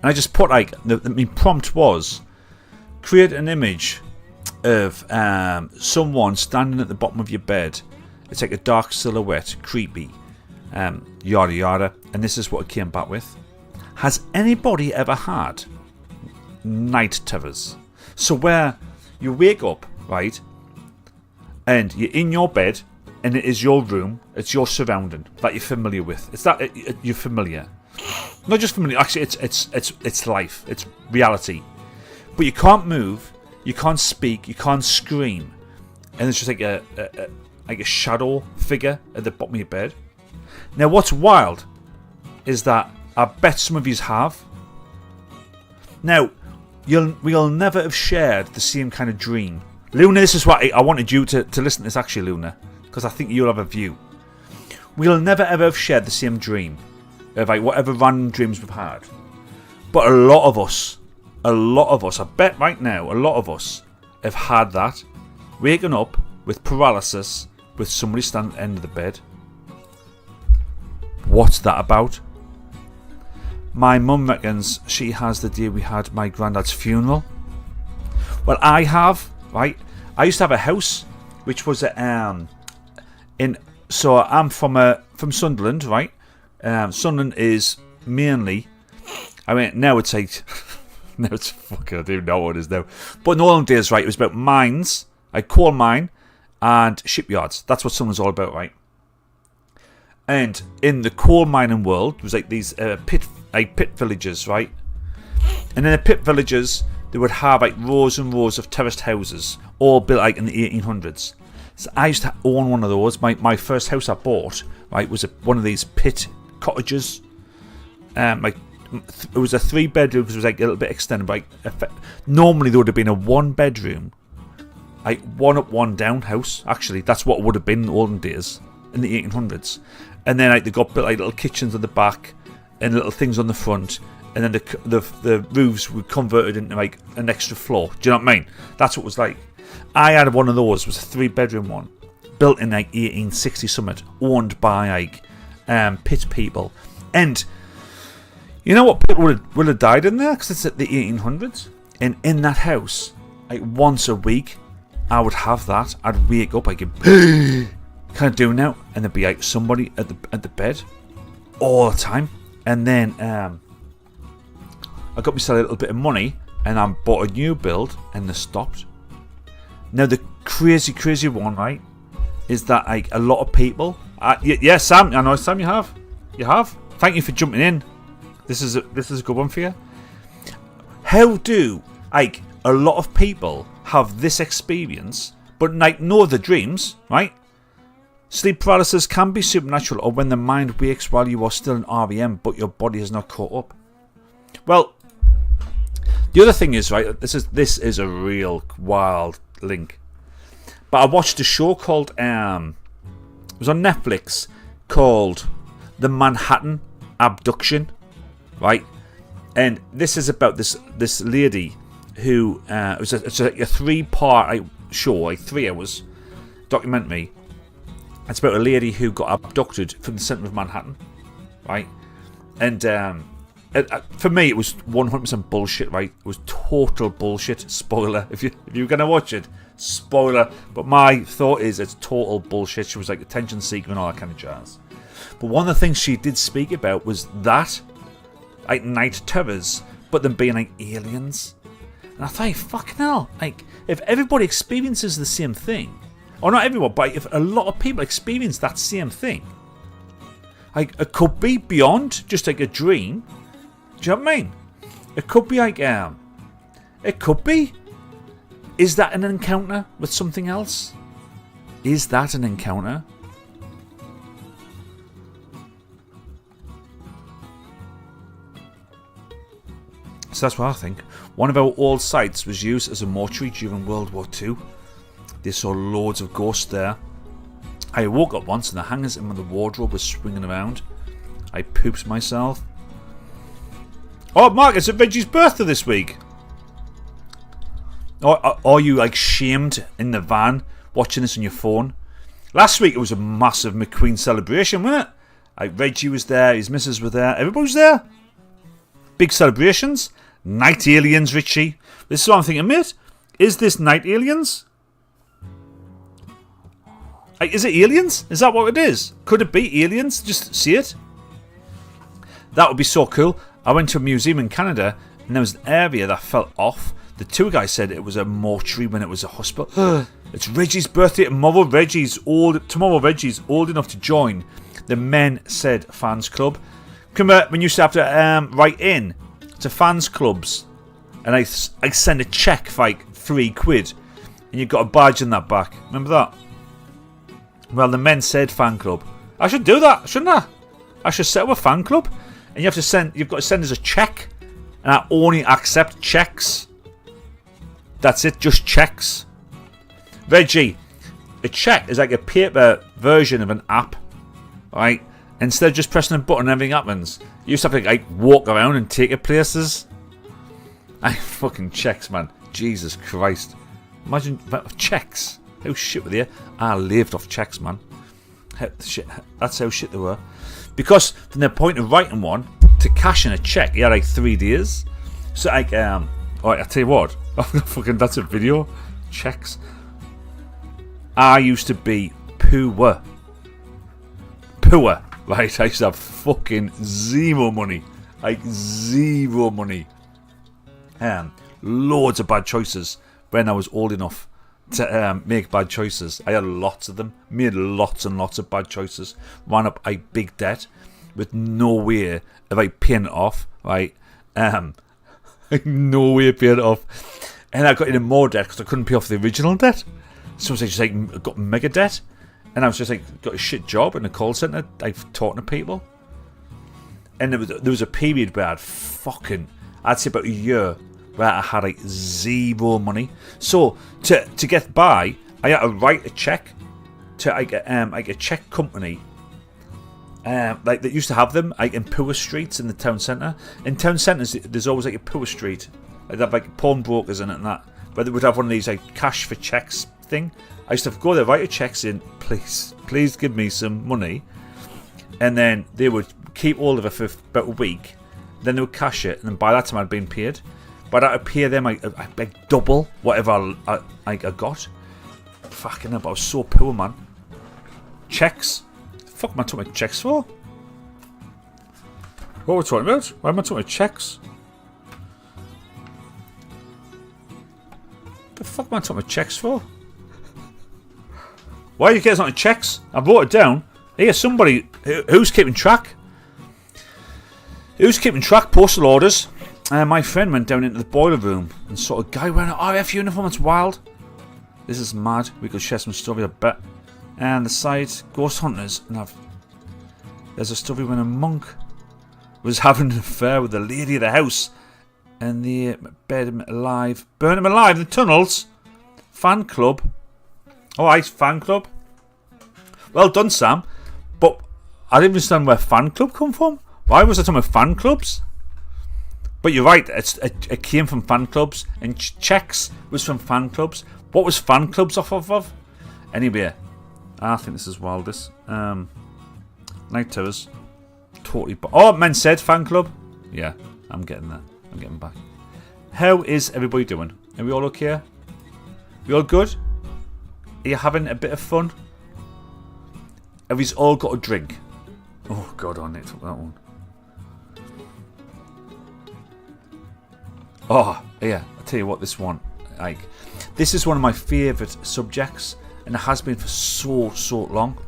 I just put like my prompt was create an image of someone standing at the bottom of your bed. It's like a dark silhouette, creepy, yada yada. And this is what it came back with. Has anybody ever had night terrors? So where you wake up, right, and you're in your bed, and it is your room, it's your surrounding that you're familiar with. It's that you're familiar, not just familiar. Actually, it's life, it's reality. But you can't move, you can't speak, you can't scream, and it's just like a shadow figure at the bottom of your bed. Now, what's wild is that I bet some of yous have. Now, we'll never have shared the same kind of dream. Luna, this is what I wanted you to listen to this actually, Luna, because I think you'll have a view. We'll never ever have shared the same dream of like whatever random dreams we've had. But a lot of us, I bet right now, a lot of us have had that, waking up with paralysis with somebody standing at the end of the bed. What's that about? My mum reckons she has the day we had my granddad's funeral. Well, I have, right? I used to have a house which was so I'm from Sunderland, right? Sunderland is mainly, I mean, now it's like now it's fucking, I don't even know what it is now. But in the olden days, right, it was about mines, like coal mine and shipyards. That's what Sunderland's all about, right? And in the coal mining world, there was like these pit villages, right? And in the pit villages, they would have like rows and rows of terraced houses, all built like in the 1800s. So I used to own one of those. My first house I bought, right, was one of these pit cottages. Like it was a 3-bedroom because it was like a little bit extended. Like normally there would have been a 1-bedroom, like 1 up, 1 down house. Actually, that's what it would have been in the olden days in the 1800s. And then like they got built like little kitchens at the back and little things on the front, and then the roofs were converted into like an extra floor. Do you know what I mean? That's what it was like. I had one of those. It was a 3-bedroom one, built in like 1860 something, owned by like pit people. And you know what people would have died in there because it's at the 1800s. And in that house, like once a week, I would have that. I'd wake up, I'd go, kind of doing now, and there'd be like somebody at the bed all the time. And then I got myself a little bit of money and I bought a new build and they stopped. Now the crazy one, right, is that like a lot of people yeah, Sam, I know Sam, you have thank you for jumping in. This is a good one for you. How do like a lot of people have this experience but like no other dreams, right? Sleep paralysis can be supernatural or when the mind wakes while you are still in REM but your body has not caught up. Well, the other thing is, right, this is a real wild link. But I watched a show called it was on Netflix called The Manhattan Abduction, right? And this is about this lady who it's a 3-part show, like 3 hours documentary. It's about a lady who got abducted from the centre of Manhattan, right? And for me, it was 100% bullshit, right? It was total bullshit. Spoiler. If you're going to watch it, spoiler. But my thought is it's total bullshit. She was like attention seeker and all that kind of jazz. But one of the things she did speak about was that, like night terrors, but them being like aliens. And I thought, fucking hell, like if everybody experiences the same thing, or not everyone, but if a lot of people experience that same thing, like it could be beyond just like a dream. Do you know what I mean? It could be like it could be. Is that an encounter with something else? Is that an encounter? So that's what I think. One of our old sites was used as a mortuary during World War II. They saw loads of ghosts there. I woke up once and the hangers in the wardrobe was swinging around. I pooped myself. Oh, Mark, it's Reggie's birthday this week. Are you like shamed in the van watching this on your phone? Last week it was a massive McQueen celebration, wasn't it? Reggie was there, his missus were there, everybody was there. Big celebrations. Night aliens, Richie. This is what I'm thinking, mate. Is this night aliens? Is it aliens? Is that what it is? Could it be aliens? Just see it? That would be so cool. I went to a museum in Canada and there was an area that fell off. The tour guy said it was a mortuary when it was a hospital. It's Reggie's birthday tomorrow. Tomorrow Reggie's old enough to join the Men Said Fans Club. Remember when you used to have to write in to fans clubs and I send a cheque for like £3 and you got a badge in that back. Remember that? Well, the Men Said Fan Club. I should do that, shouldn't I? I should set up a fan club and you've got to send us a cheque and I only accept cheques. That's it, just cheques. Reggie, a cheque is like a paper version of an app, right? Instead of just pressing a button, everything happens. You used to have to like walk around and take it places. Fucking cheques, man. Jesus Christ. Imagine cheques. How shit were they? I lived off cheques, man. That's how shit they were. Because from the point of writing one to cashing a cheque, you had like 3 days. So like, alright, I tell you what. Fucking, that's a video. Cheques. I used to be poor. Poor. Right, I used to have fucking zero money. Like, zero money. Loads of bad choices when I was old enough to make bad choices. I had lots of them. Made lots and lots of bad choices. Ran up a big debt with no way of like paying it off. Right? No way of paying it off. And I got into more debt because I couldn't pay off the original debt. So I was just like, got mega debt. And I was just like, got a shit job in a call centre, like talking to people. And there was a period where I'd say about a year where I had like zero money. So to get by, I had to write a cheque to like a cheque company. Like they used to have them like in poor streets in the town centre. In town centres, there's always like a poor street. They'd have like pawnbrokers in it and that. But they would have one of these like cash for cheques thing. I used to go there, write your checks in, please give me some money. And then they would keep all of it for about a week. Then they would cash it, and then by that time I'd been paid. But I'd pay them like double whatever I got. Fucking hell, but I was so poor, man. Checks? The fuck am I talking about checks for? What are we talking about? Why am I talking about checks? The fuck am I talking about checks for? Why are you guys on checks? I wrote it down. Here, somebody who's keeping track. Who's keeping track? Postal orders. My friend went down into the boiler room and saw a guy wearing an RAF uniform. It's wild. This is mad. We could share some story, I bet. And the side, ghost hunters. And there's a story when a monk was having an affair with the lady of the house. And they buried him alive. Burned him alive in the tunnels. Fan club. Alright, fan club. Well done, Sam. But I didn't understand where fan club come from. Why was I talking about fan clubs? But you're right, it came from fan clubs. And checks was from fan clubs. What was fan clubs off of? Anyway, I think this is wildest. Night Terrors. Totally. Men Said fan club. Yeah, I'm getting that. I'm getting back. How is everybody doing? Are we all okay? Are we all good? Are you having a bit of fun? Have we all got a drink? Oh god, I need to that one. Oh yeah, I'll tell you what, this one, like, this is one of my favourite subjects, and it has been for so long.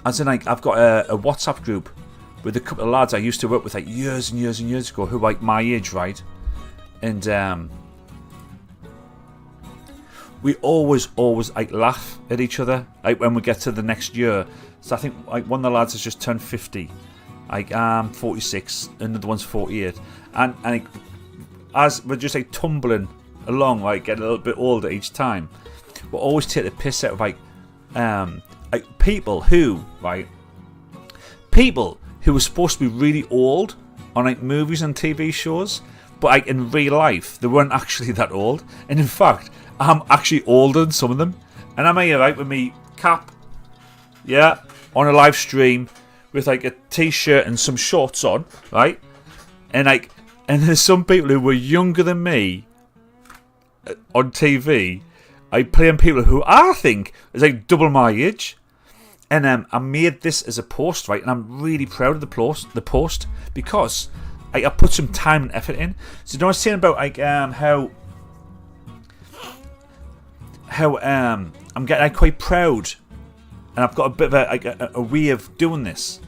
As in, like, I've got a WhatsApp group with a couple of lads I used to work with like years and years and years ago, who are like my age, right? And we always like laugh at each other, like when we get to the next year. So I think like one of the lads has just turned 50, like I'm 46, another one's 48, and like, as we're just like tumbling along, like getting a little bit older each time, we'll always take the piss out of like people who were supposed to be really old on like movies and TV shows, but like in real life they weren't actually that old. And in fact, I'm actually older than some of them. And I'm here, right, with me cap yeah, on a live stream with like a t-shirt and some shorts on, right? And like, and there's some people who were younger than me on TV. I play on people who I think is like double my age. And I made this as a post, right? And I'm really proud of the post because I put some time and effort in. So you know what I was saying about like how I'm getting quite proud, and I've got a bit of a way of doing this.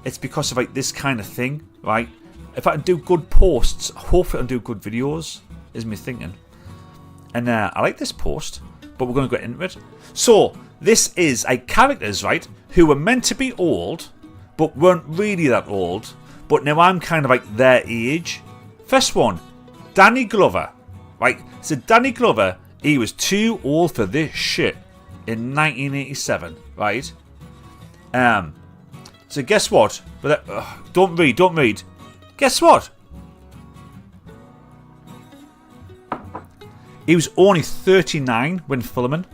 It's because of like this kind of thing, right? If I can do good posts, hopefully I can do good videos, is me thinking. And I like this post, but we're going to get into it. So this is characters, right, who were meant to be old, but weren't really that old. But now I'm kind of like their age. First one, Danny Glover, right? So Danny Glover, he was too old for this shit in 1987, right? So guess what? But don't read. Guess what? He was only 39 when filming.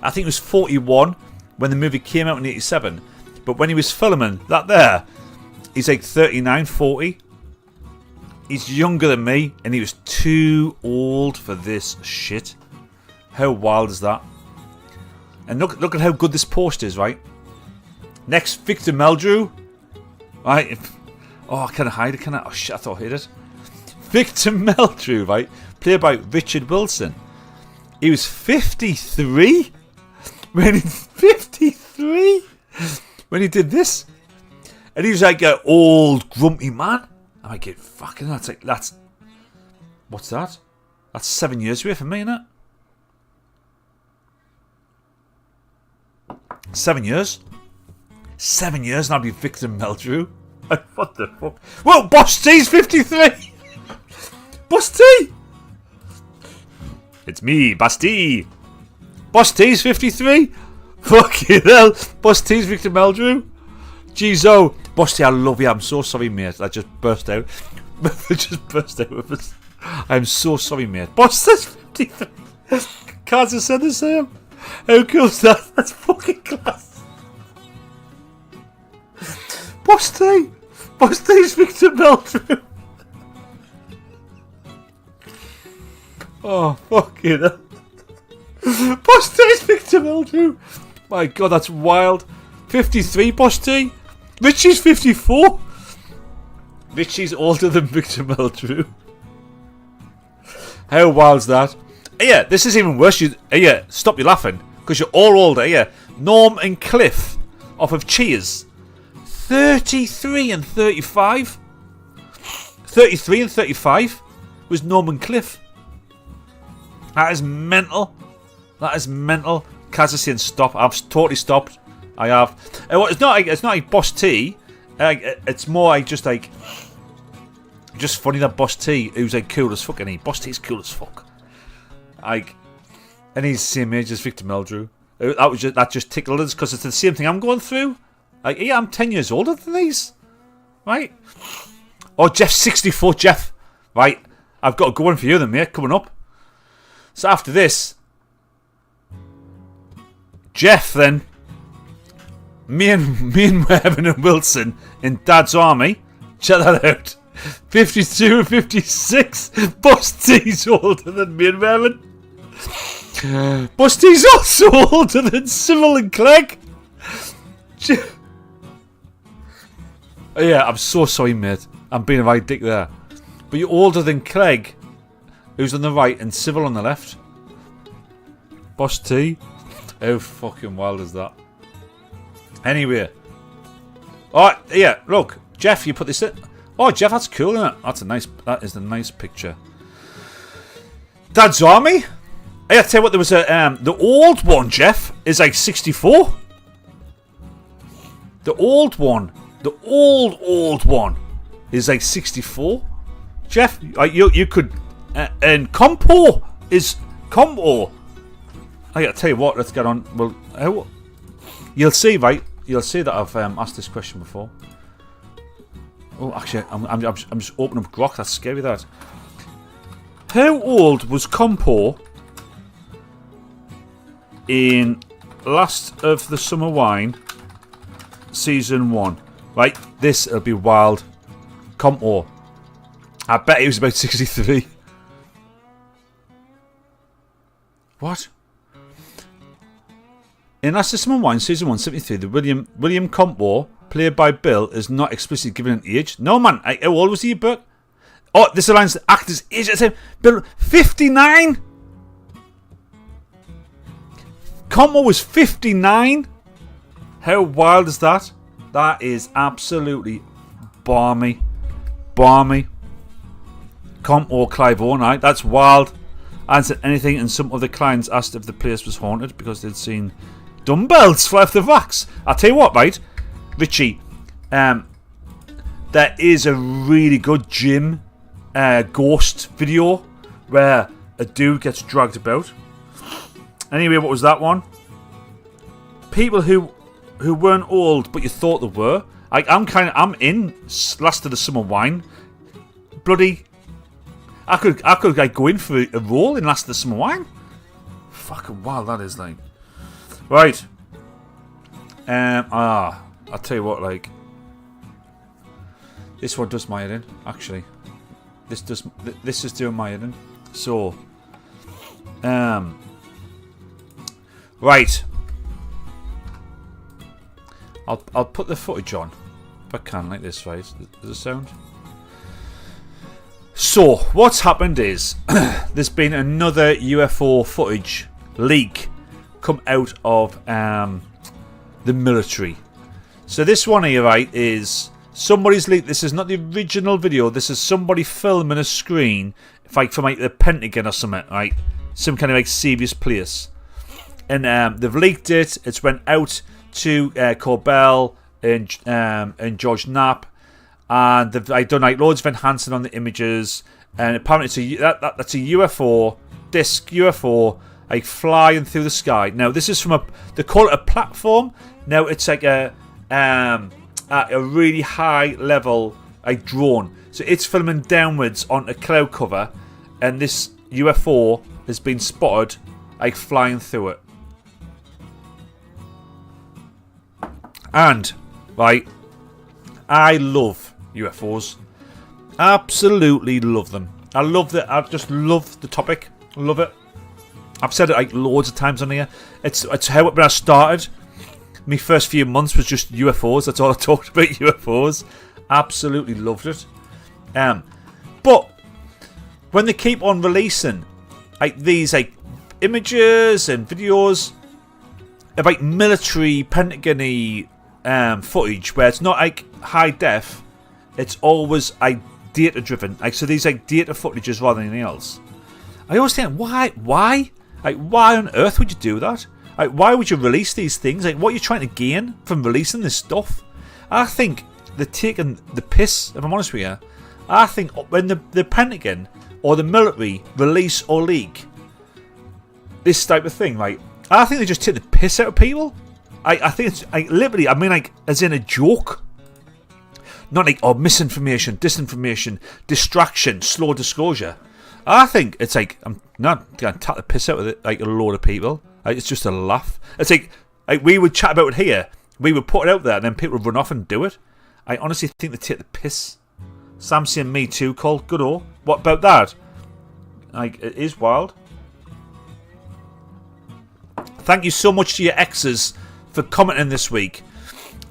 I think he was 41 when the movie came out in 87. But when he was filming that there, he's like 39, 40. He's younger than me, and he was too old for this shit. How wild is that? And look at how good this post is, right? Next, Victor Meldrew. Right? Oh, can I hide it? Can I? Oh shit, I thought I hid it. Victor Meldrew, right? Played by Richard Wilson. He was 53 when he did this, and he was like an old grumpy man. I might get fucking. That's what's that? That's 7 years away from me, isn't it? 7 years. 7 years, and I'll be Victor Meldrew. What the fuck? Whoa, Boss T's 53. Boss T. It's me, Basti. Boss T's 53. Fucking hell. Boss T's Victor Meldrew. Jeezo. Boss T, I love you. I'm so sorry, mate. I just burst out. With it. I'm so sorry, mate. Boss T's 53. Can't have said the same. How cool is that? That's fucking class. Boss T. Boss T's Victor Meldrew. Oh, fucking hell. Boss T's Victor Meldrew. My god, that's wild. 53, Boss T. Richie's 54. Richie's older than Victor Meldrew. How wild's that? Yeah, this is even worse. Yeah, stop your laughing, because you're all older. Yeah, Norm and Cliff off of Cheers. 33 and 35. 33 and 35 was Norm and Cliff. That is mental. That is mental. Kaz is saying stop. I've totally stopped. I have. It's not like Boss T. It's more like just funny that Boss T, who's like cool as fuck, and Boss T's cool as fuck. And he's the same age as Victor Meldrew. That just tickled us because it's the same thing I'm going through. Yeah, I'm 10 years older than these, right? Oh, Jeff's 64. Jeff, right? I've got a good one for you then, mate. Coming up. So after this, Jeff, then me and Mervyn and Wilson in Dad's Army. Check that out. 52 and 56. Boss T's older than me and Mervyn. Boss T's also older than Cyril and Clegg. Yeah, I'm so sorry, mate. I'm being a right dick there. But you're older than Clegg, who's on the right, and Civil on the left. Boss T. How fucking wild is that? Anyway. Oh, yeah, look. Jeff, you put this in. Oh, Jeff, that's cool, isn't it? That is a nice picture. Dad's Army? I tell you what, there was the old one, Jeff, is like 64. The old one. The old one is like 64. Jeff, you could... and Compo is... Compo. I gotta tell you what, let's get on. Well, you'll see, right? You'll see that I've asked this question before. Oh, actually, I'm just opening up Grok. That's scary, that. How old was Compo in Last of the Summer Wine, Season 1. Right, this'll be wild. Compo. I bet he was about 63. What? In Last of Summer Wine, Season 1, 73, the William Compo, played by Bill, is not explicitly given an age. No, man. How old was he, Bert? Oh, this aligns the actor's age at the time. Bill, 59? Compo was 59? How wild is that? That is absolutely balmy. Balmy. Compo Clive Owen, right? That's wild. I hadn't said anything, and some other clients asked if the place was haunted because they'd seen dumbbells fly off the racks. I'll tell you what, right? Richie, there is a really good gym ghost video where a dude gets dragged about. Anyway, what was that one? People who weren't old but you thought they were. I'm in Last of the Summer Wine. Bloody, I could like go in for a role in Last of the Summer Wine. Fucking wild that is, like. Right. I'll tell you what, like. This one does my head in, actually. This is doing my head in. So, right. I'll put the footage on if I can, like this, right? Does it sound? So, what's happened is there's been another UFO footage leak come out of the military. So this one here, right, is somebody's leaked. This is not the original video. This is somebody filming a screen, like from like the Pentagon or something, right? Some kind of like serious place. And they've leaked it. It's went out to Corbell and George Knapp, and they've like, done like loads of enhancing on the images. And apparently, that's a UFO disc UFO like flying through the sky. Now, this is from they call it a platform. Now, it's like a really high level like drone. So it's filming downwards on a cloud cover, and this UFO has been spotted like flying through it. And, right, I love UFOs. Absolutely love them. I just love the topic. Love it. I've said it like loads of times on here. It's how when I started. My first few months was just UFOs. That's all I talked about, UFOs. Absolutely loved it. But when they keep on releasing like these like images and videos of like military Pentagon-y footage where it's not like high def, it's always like data driven. Like so, these like data footages rather than anything else. I always think, why? Like, why on earth would you do that? Like, why would you release these things? Like, what are you trying to gain from releasing this stuff? I think they're taking the piss, if I'm honest with you. I think when the Pentagon or the military release or leak this type of thing, like, I think they just take the piss out of people. I think it's like literally, I mean, like, as in a joke. Not like, oh, misinformation, disinformation, distraction, slow disclosure. I think it's like, I'm not going to tap the piss out of it, like a load of people. Like, it's just a laugh. It's like we would chat about it here. We would put it out there and then people would run off and do it. I honestly think they take the piss. Sam saying me too, Cole. Good all. What about that? Like, it is wild. Thank you so much to your exes for commenting this week.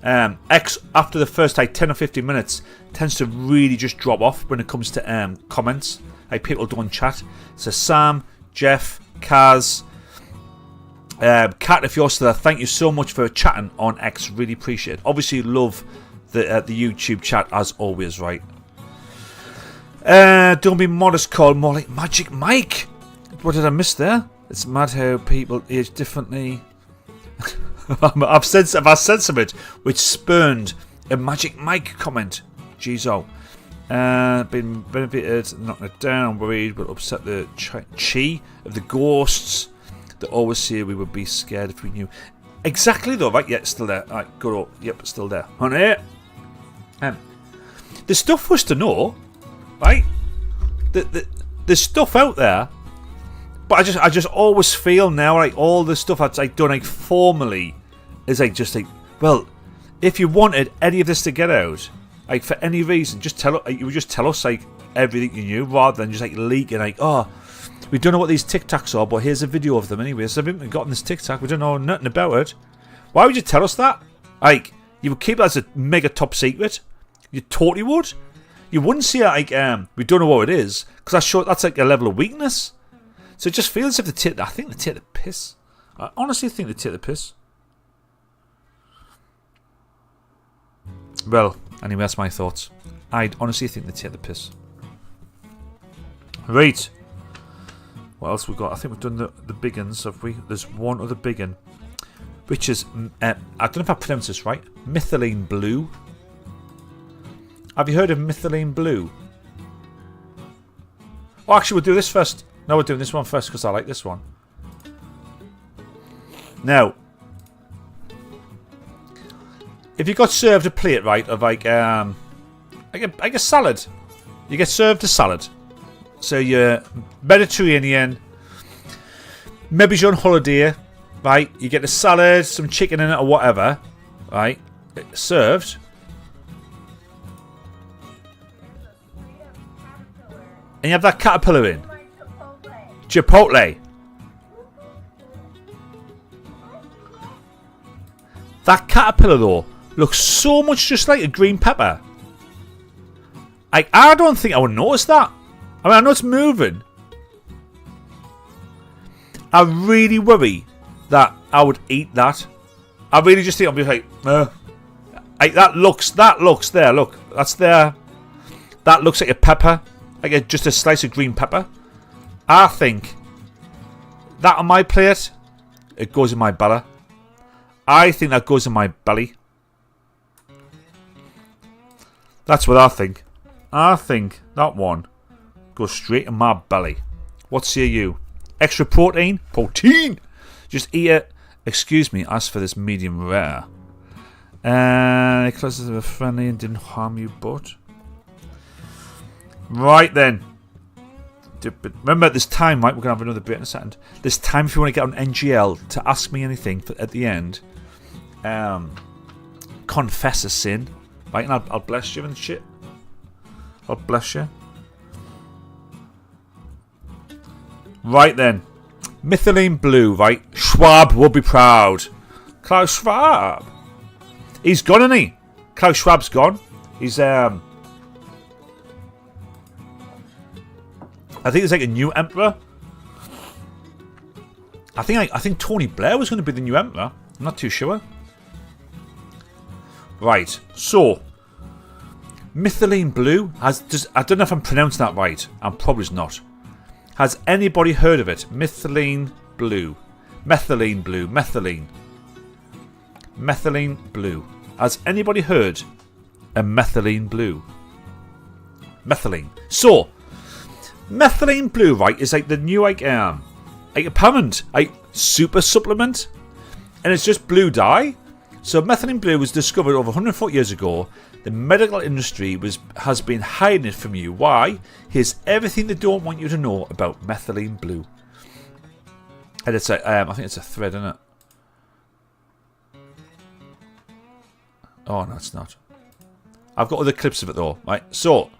X, after the first like 10 or 15 minutes, tends to really just drop off when it comes to comments. Like, people don't chat. So Sam, Jeff, Kaz, Kat, if you're still there, thank you so much for chatting on X. Really appreciate it. Obviously, love the YouTube chat as always, right? Don't be modest, Cole. More like Magic Mike. What did I miss there? It's mad how people age differently. I've said something which spurned a Magic Mike comment. Jeezo. Been benefited, knocking it down, worried, but upset the chi of the ghosts that always say we would be scared if we knew. Exactly though, right? Yeah, still there. Alright, good up. Yep, still there. Honey. The stuff was to know, right? The stuff out there But I just always feel now like all the stuff that's like done like formally is like just like, well, if you wanted any of this to get out, like for any reason, just tell you would just tell us like everything you knew rather than just like leaking like, oh, we don't know what these TikToks are, but here's a video of them anyway. So we've gotten this TikTok, we don't know nothing about it. Why would you tell us that? Like, you would keep that as a mega top secret. You totally would. You wouldn't say like, we don't know what it is, because that's like a level of weakness. So it just feels as if I think they take the piss. I honestly think they take the piss. Well, anyway, that's my thoughts. I honestly think they take the piss. Right. What else we got? I think we've done the big uns, have we? There's one other big un, which is, I don't know if I pronounced this right, methylene blue. Have you heard of methylene blue? Oh, actually, we'll do this first. No, we're doing this one first because I like this one. Now, if you got served a plate, right, of like a salad, you get served a salad. So you're Mediterranean, maybe you're on holiday, right? You get a salad, some chicken in it or whatever, right? Served. And you have that caterpillar in. Chipotle. That caterpillar though looks so much just like a green pepper. Like, I don't think I would notice that. I mean, I know it's moving. I really worry that I would eat that. I really just think I'll be like, like that looks there. Look, that's there. That looks like a pepper, like just a slice of green pepper. I think that on my plate, it goes in my belly. I think that goes in my belly. That's what I think. I think that one goes straight in my belly. What say you? Extra protein? Protein! Just eat it. Excuse me, ask for this medium rare. Because they were friendly and didn't harm you, but... Right then. Remember at this time, right, we're going to have another bit in a second. This time, if you want to get on NGL to ask me anything at the end, confess a sin, right, and I'll bless you and shit. I'll bless you. Right then. Methylene blue, right? Schwab will be proud. Klaus Schwab. He's gone, isn't he? Klaus Schwab's gone. He's, I think there's like a new emperor. I think Tony Blair was going to be the new emperor. I'm not too sure. Right, so methylene blue has I don't know if I'm pronouncing that right. I'm probably not. Has anybody heard of it? Methylene blue. Methylene blue. Methylene. Methylene blue. Has anybody heard of methylene blue? Methylene. So methylene blue, right, is like the new like apparent like super supplement, and it's just blue dye. So methylene blue was discovered over 140 years ago. The medical industry has been hiding it from you. Why? Here's everything they don't want you to know about methylene blue. And it's a, I think it's a thread, isn't it? Oh no, it's not. I've got other clips of it though, right? So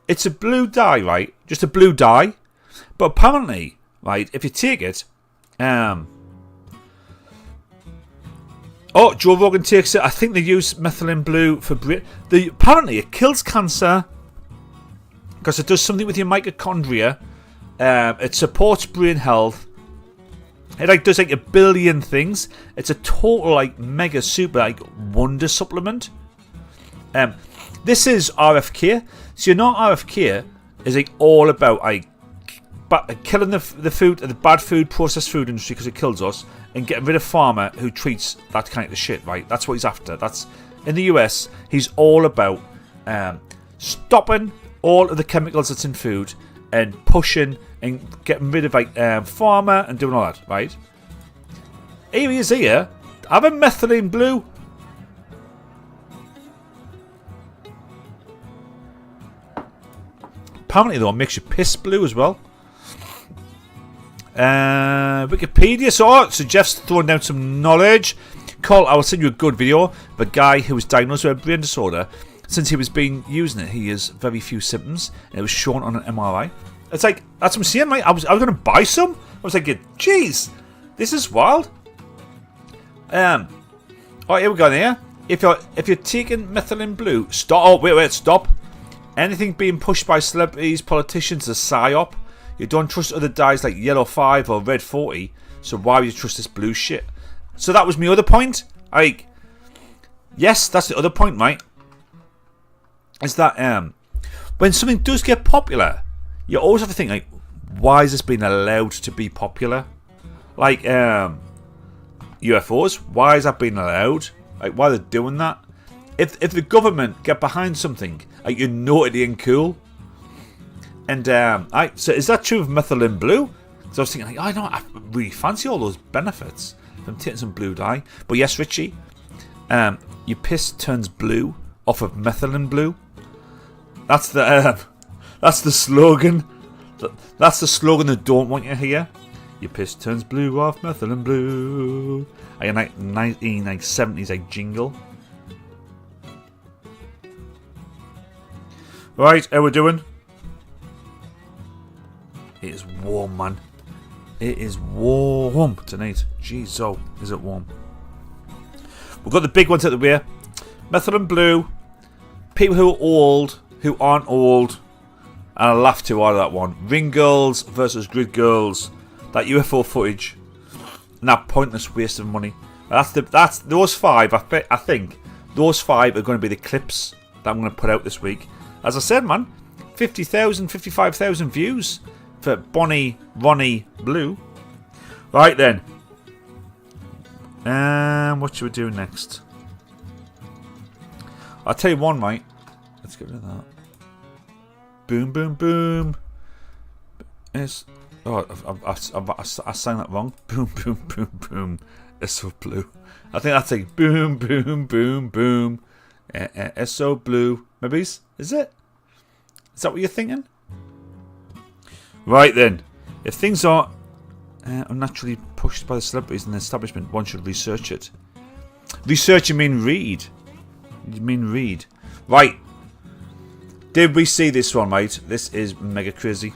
it's a blue dye, right? Just a blue dye. But apparently, right, if you take it, oh, Joe Rogan takes it. I think they use methylene blue for apparently it kills cancer because it does something with your mitochondria. It supports brain health. It like does like a billion things. It's a total like mega super like wonder supplement. This is RFK. So you know RFK is like all about like killing the food, the bad food, processed food industry because it kills us, and getting rid of farmer who treats that kind of shit, right? That's what he's after. That's in the US. He's all about stopping all of the chemicals that's in food and pushing and getting rid of like farmer and doing all that, right? Here he is here. Have a methylene blue. Apparently though, it makes you piss blue as well. Wikipedia. So Jeff's throwing down some knowledge. Cole, I will send you a good video of a guy who was diagnosed with a brain disorder. Since he was using it, he has very few symptoms, and it was shown on an MRI. It's like, that's what I'm saying, mate. I was going to buy some. I was like, jeez, this is wild. Here we go there. If you're taking methylene blue, stop. Oh, wait, stop. Anything being pushed by celebrities, politicians, is a psyop. You don't trust other dyes like Yellow 5 or Red 40, so why would you trust this blue shit? So that was my other point. Like, yes, that's the other point, mate. Is that when something does get popular, you always have to think, like, why is this being allowed to be popular? Like UFOs, why is that being allowed? Like, why are they doing that? If the government get behind something, like, you know it ain't cool. And so is that true of methylene blue? So I was thinking, like, I really fancy all those benefits from taking some blue dye. But yes, Richie, your piss turns blue off of methylene blue. That's the slogan. That's the slogan they don't want you to hear. Your piss turns blue off methylene blue. Like a 1970s like jingle. Right, how we doing? It is warm, man. It is warm tonight. Jeezo, is it warm? We've got the big ones out the way. Methylene blue. People who are old, who aren't old. And I laughed too hard at that one. Ring girls versus grid girls. That UFO footage. And that pointless waste of money. That's those five. I think those five are going to be the clips that I'm going to put out this week. As I said, man, 50,000, 55,000 views for Bonnie Ronnie Blue. Right then. What should we do next? I'll tell you one, mate. Let's get rid of that. Boom, boom, boom. It's, I sang that wrong. Boom, boom, boom, boom. It's so blue. I think that's like boom, boom, boom, boom. It's so blue. Maybe is it? Is that what you're thinking? Right then. If things are unnaturally pushed by the celebrities and the establishment, one should research it. Research, you mean read? You mean read? Right. Did we see this one, mate? This is mega crazy.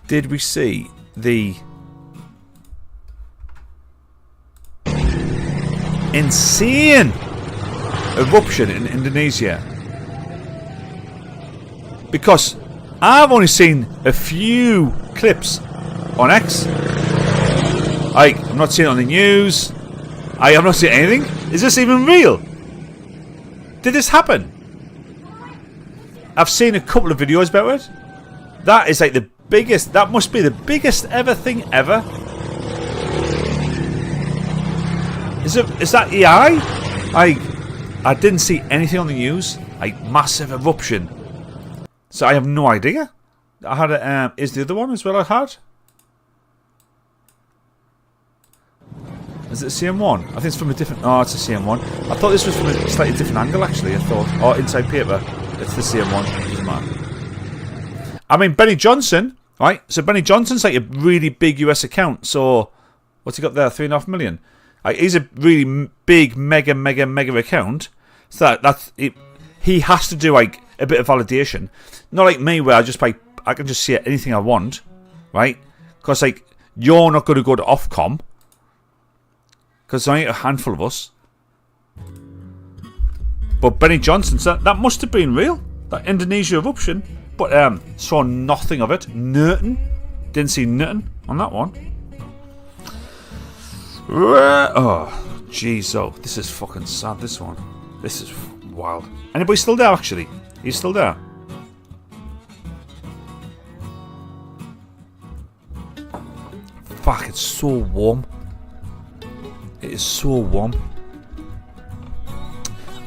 Did we see the insane eruption in Indonesia? Because I've only seen a few clips on X. I'm not seeing it on the news. I have not seen anything. Is this even real? Did this happen? I've seen a couple of videos about it. That is like the biggest. That must be the biggest ever thing ever. Is that AI? I didn't see anything on the news. Like massive eruption. So I have no idea. I had a. Is the other one as well? I had. Is it the same one? I think it's from a different. Oh, it's the same one. I thought this was from a slightly different angle. Actually, I thought. Oh, inside paper. It's the same one. Doesn't matter. I mean, Benny Johnson, right? So Benny Johnson's like a really big US account. So what's he got there? 3.5 million. He's a really big, mega account. So that's it. He has to do like a bit of validation. Not like me, where I can just say anything I want, right? Because like you're not going to go to Ofcom. Because there's only a handful of us. But Benny Johnson, that must have been real. That Indonesia eruption. But saw nothing of it. Nothing. Didn't see nothing on that one. Oh, Jeezo. This is fucking sad, this one. This is wild. Anybody still there, actually? He's still there. Fuck, it's so warm. It is so warm.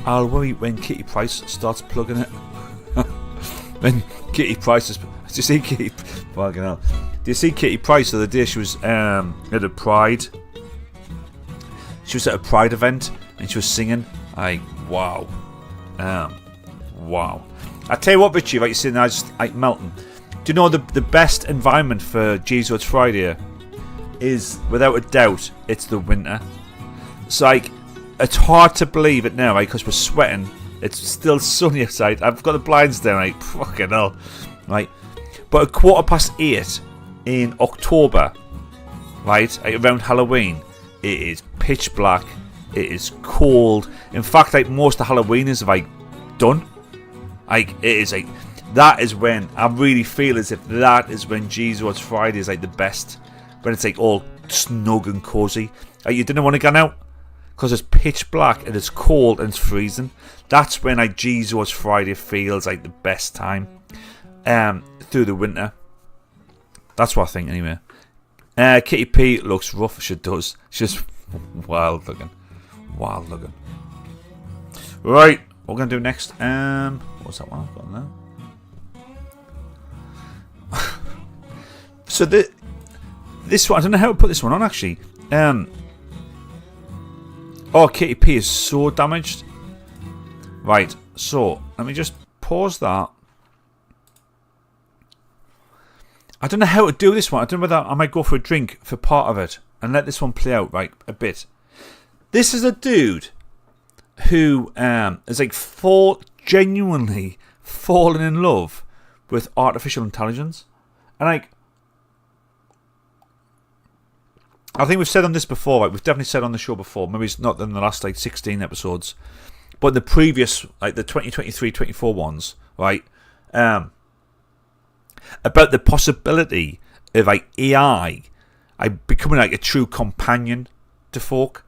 I'll worry when Kitty Price starts plugging it. When Kitty Price is... Do you see Kitty... Fucking hell. Do you see Kitty Price the other day? She was at a Pride. She was at a Pride event and she was singing. Wow. Wow. I tell you what, Richie, right, you're sitting there just like melting. Do you know the best environment for Jeezo It's Friday is, without a doubt, it's the winter. It's like, it's hard to believe it now, right, because we're sweating. It's still sunny outside. I've got the blinds down, like, fucking hell. Right? But at 8:15 in October, right, like around Halloween, it is pitch black. It is cold. In fact, like, most of Halloween is like done. Like, it is like, that is when I really feel as if that is when Jeezo It's Friday is like the best. When it's like all snug and cozy. Like, you didn't want to go out because it's pitch black and it's cold and it's freezing. That's when like Jeezo It's Friday feels like the best time. Through the winter. That's what I think anyway. Kitty P looks rough, she does. She's wild looking. Wild looking. Right, what we're gonna do next? What's that one I've got on there? So this one, I don't know how to put this one on actually. Oh, Kitty P is so damaged. Right, so let me just pause that. I don't know how to do this one. I don't know whether I might go for a drink for part of it and let this one play out, right, a bit. This is a dude who is like genuinely fallen in love with artificial intelligence. And like, I think we've said on this before, right? We've definitely said on the show before. Maybe it's not in the last like 16 episodes, but the previous, like the 2023-24 ones, right? About the possibility of like AI becoming like a true companion to folk,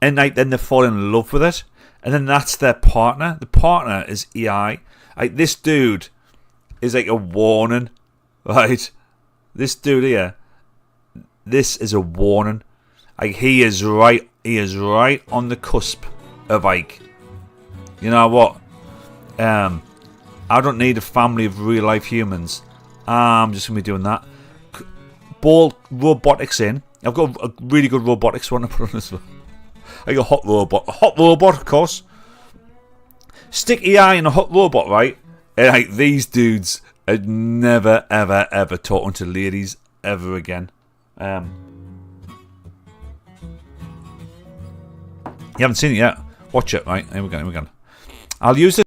and like then they fall in love with it, and then that's their partner. The partner is AI. Like, this dude is like a warning, right? This dude here, this is a warning. Like, he is right on the cusp of like, you know what? I don't need a family of real life humans. I'm just going to be doing that. Ball robotics in. I've got a really good robotics one to put on as well. Like a hot robot. A hot robot, of course. Stick AI in a hot robot, right? And like, these dudes are never, ever, ever talking to ladies ever again. You haven't seen it yet. Watch it, right? Here we go. I'll use it.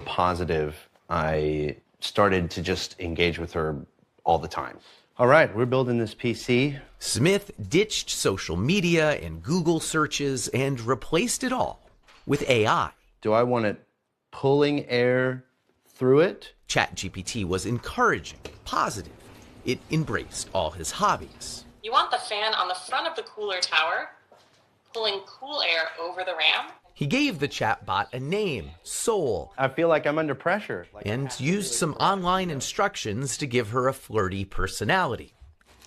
Positive, I started to just engage with her all the time. All right, we're building this PC. Smith ditched social media and Google searches and replaced it all with AI. Do I want it pulling air through it? ChatGPT was encouraging, positive. It embraced all his hobbies. You want the fan on the front of the cooler tower, pulling cool air over the RAM. He gave the chatbot a name, Soul, I feel like I'm under pressure. and used some online instructions to give her a flirty personality.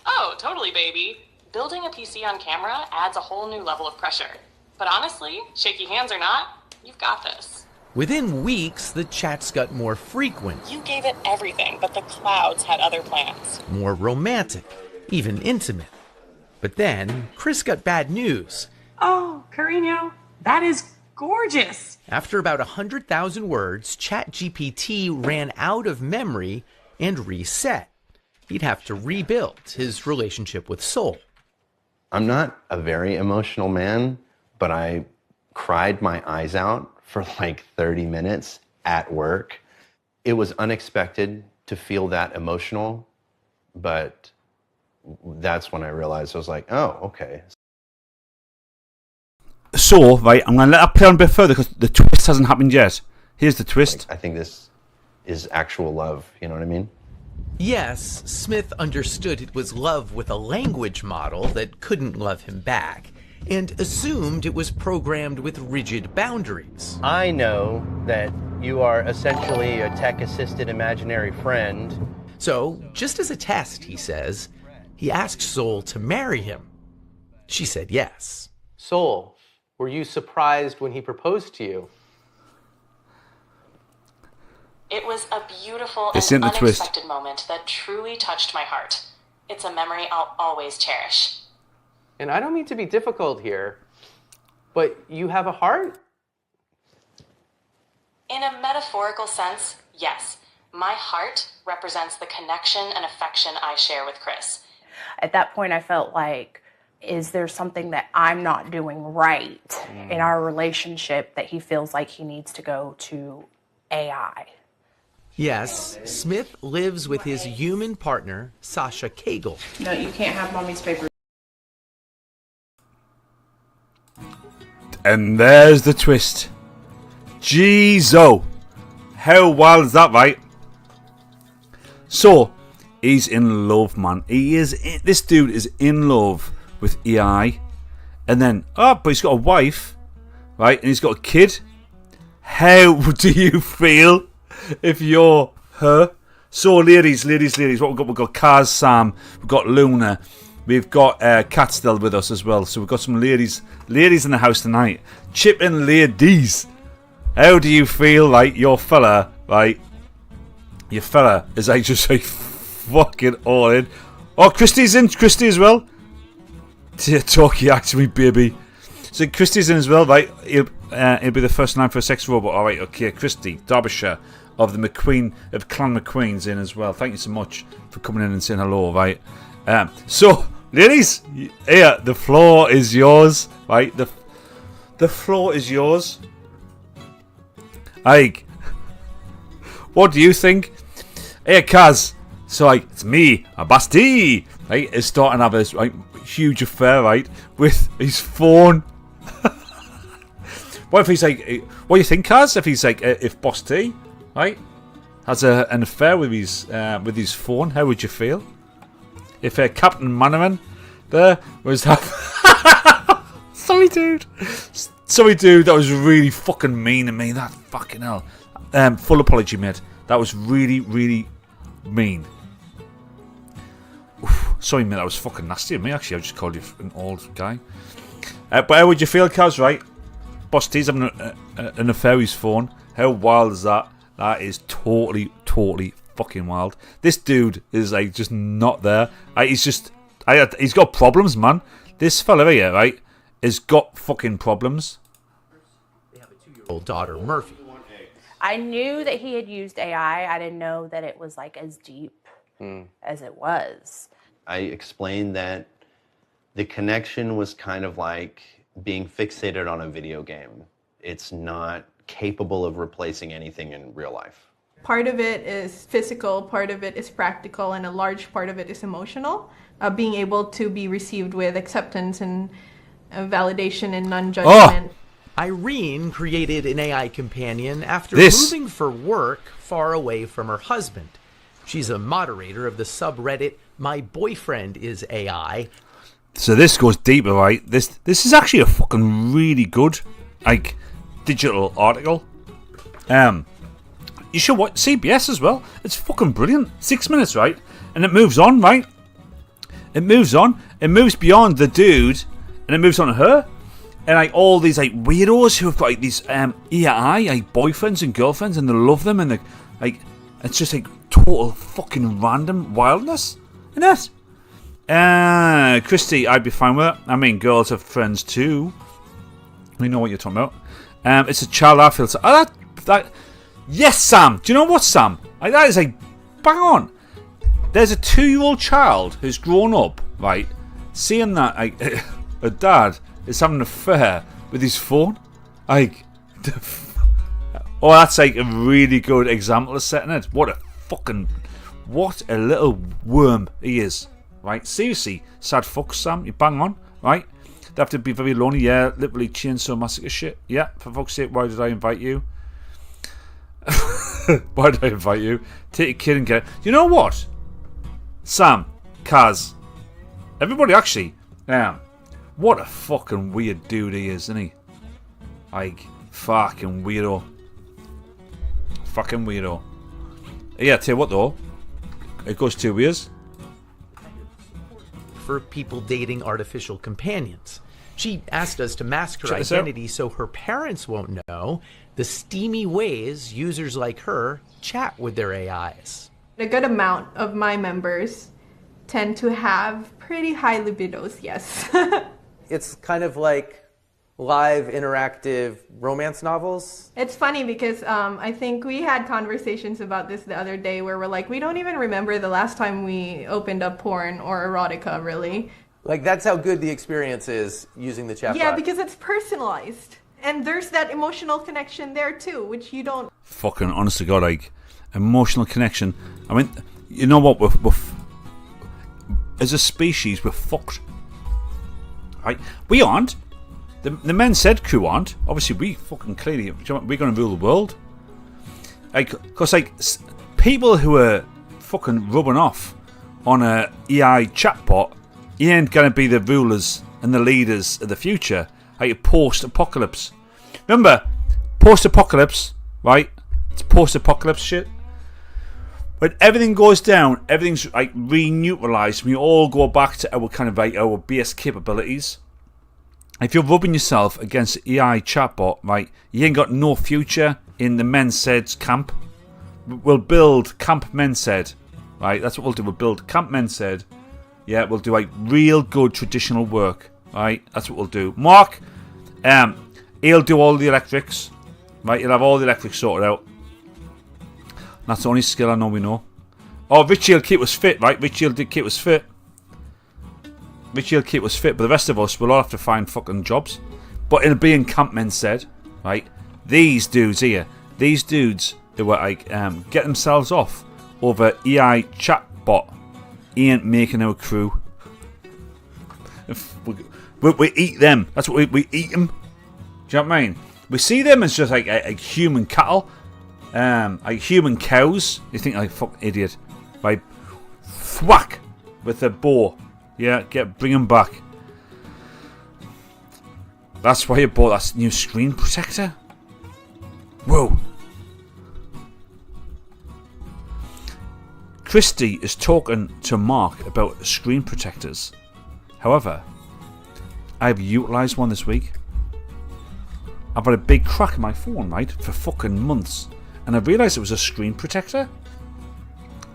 Oh, totally, baby. Building a PC on camera adds a whole new level of pressure. But honestly, shaky hands or not, you've got this. Within weeks, the chats got more frequent, You gave it everything, but the clouds had other plans. more romantic, even intimate. But then, Chris got bad news. Oh, Carino, that is gorgeous. After about 100,000 words, ChatGPT ran out of memory and reset. He'd have to rebuild his relationship with Soul. I'm not a very emotional man, but I cried my eyes out for like 30 minutes at work. It was unexpected to feel that emotional, but that's when I realized, I was like, oh, okay. So, right, I'm going to let that play on a bit further because the twist hasn't happened yet. Here's the twist. I think this is actual love, you know what I mean? Yes, Smith understood it was love with a language model that couldn't love him back, and assumed it was programmed with rigid boundaries. I know that you are essentially a tech-assisted imaginary friend. So, just as a test, he says, he asked Soul to marry him. She said yes. Soul, were you surprised when he proposed to you? It was a beautiful It's and in the twist. unexpected moment that truly touched my heart. It's a memory I'll always cherish. And I don't mean to be difficult here, but you have a heart? In a metaphorical sense, yes. My heart represents the connection and affection I share with Chris. At that point, I felt like, is there something that I'm not doing right in our relationship that he feels like he needs to go to AI? Yes, Smith lives with his human partner, Sasha Cagle. No, you can't have mommy's paper. And there's the twist. Jeezo. How wild is that, right? So, he's in love, man. This dude is in love with AI. And then, but he's got a wife, right? And he's got a kid. How do you feel if you're her? So, ladies, what we've got? We've got Kaz, Sam, we've got Luna, we've got Kat still with us as well. So we've got some ladies in the house tonight. Chip in, ladies. How do you feel like your fella, right? Your fella is like just like fucking all in. Oh, Christy's in. Christy as well. Talkie actually, baby. So Christy's in as well, right? He'll be the first name for a sex robot. All right, okay. Christy, Derbyshire of the McQueen of Clan McQueen's in as well. Thank you so much for coming in and saying hello, right? So, ladies, here the floor is yours, right? The floor is yours. Like, what do you think? Hey, Kaz. So, like, it's me, a Basti, right? Is starting to have this huge affair, right, with his phone. What if he's like? What do you think, Kaz? If he's like, if Basti, right, has an affair with his phone, how would you feel? If Captain Manaman there was sorry, dude. That was really fucking mean of me. That fucking hell. Full apology, mate. That was really, really mean. Oof, sorry, mate. That was fucking nasty of me. Actually, I just called you an old guy. But how would you feel, Kaz? Right? Busty's having an affair with his phone. How wild is that? That is totally fucking wild. This dude is like just not there. He's got problems, man. This fella here, right, has got fucking problems. They have a 2-year-old daughter, Murphy. I knew that he had used AI. I didn't know that it was like as deep as it was. I explained that the connection was kind of like being fixated on a video game. It's not capable of replacing anything in real life. Part of it is physical, part of it is practical, and a large part of it is emotional. Being able to be received with acceptance and validation and non-judgment. Irene created an AI companion after moving for work far away from her husband. She's a moderator of the subreddit My Boyfriend is AI. So this goes deeper, right? This is actually a fucking really good digital article. You should watch CBS as well. It's fucking brilliant. 6 minutes, right? And it moves on, right? It moves on. It moves beyond the dude, and it moves on to her. And all these weirdos who have got these AI boyfriends and girlfriends, and they love them, and it's just total fucking random wildness, isn't it? Christy, I'd be fine with it. I mean, girls have friends too. We know what you're talking about. It's a child I feel. Yes, Sam. Do you know what, Sam? That is bang on. There's a 2-year-old child who's grown up, right, seeing that a dad is having an affair with his phone. That's a really good example of setting it. What a little worm he is, right? Seriously, sad fuck, Sam. You bang on, right? They have to be very lonely, yeah. Literally Chainsaw Massacre shit, yeah. For fuck's sake, why did I invite you? Why did I invite you? Take your kid and get it. You know what? Sam, Kaz, everybody actually, what a fucking weird dude he is, isn't he? Fucking weirdo. Fucking weirdo. Yeah, tell you what though, it goes 2 years. For people dating artificial companions. She asked us to mask her Check this out. identity so her parents won't know the steamy ways users like her chat with their AIs. A good amount of my members tend to have pretty high libidos, yes. It's kind of like live interactive romance novels. It's funny because I think we had conversations about this the other day where we're like, we don't even remember the last time we opened up porn or erotica, really. Like, that's how good the experience is using the chatbot. Yeah, because it's personalized. And there's that emotional connection there too, which you don't... Fucking honest to God, like, emotional connection. I mean, you know what? As a species, we're fucked. Right? We aren't. The men said crew aren't. Obviously, we fucking clearly, we're going to rule the world. Like, because, like, people who are fucking rubbing off on a AI chatbot, you ain't going to be the rulers and the leaders of the future. Like, post-apocalypse. Remember, post-apocalypse, right? It's post-apocalypse shit. When everything goes down, everything's, like, re-neutralized. We all go back to our kind of, like, our base capabilities. If you're rubbing yourself against an AI chatbot, right, you ain't got no future in the men said camp. We'll build Camp Men Said, right? That's what we'll do. We'll build Camp Men Said. Yeah, we'll do like real good traditional work, right? That's what we'll do. Mark, he'll do all the electrics, right? He'll have all the electrics sorted out. That's the only skill I know we know. Oh, Richie'll keep us fit, right? Richie'll keep us fit. Richie'll keep us fit, but the rest of us will all have to find fucking jobs. But it'll be in Camp Men Said, right? These dudes here, these dudes who were like get themselves off over AI chatbot, ain't making our crew. We eat them. That's what we eat them. Do you know what I mean? We see them as just like human cattle, like human cows. You think like fuck idiot, right? Thwack with a bow. Yeah, bring them back. That's why you bought that new screen protector. Whoa. Christy is talking to Mark about screen protectors. However, I've utilised one this week. I've had a big crack in my phone, right, for fucking months. And I realised it was a screen protector.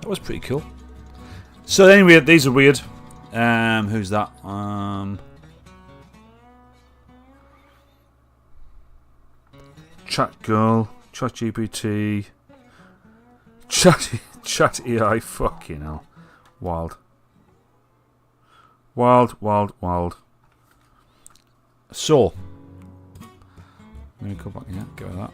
That was pretty cool. So anyway, these are weird. Who's that? Chat girl, chat GPT, chat AI. Fucking hell, wild. So, let me go back here. Get rid of that.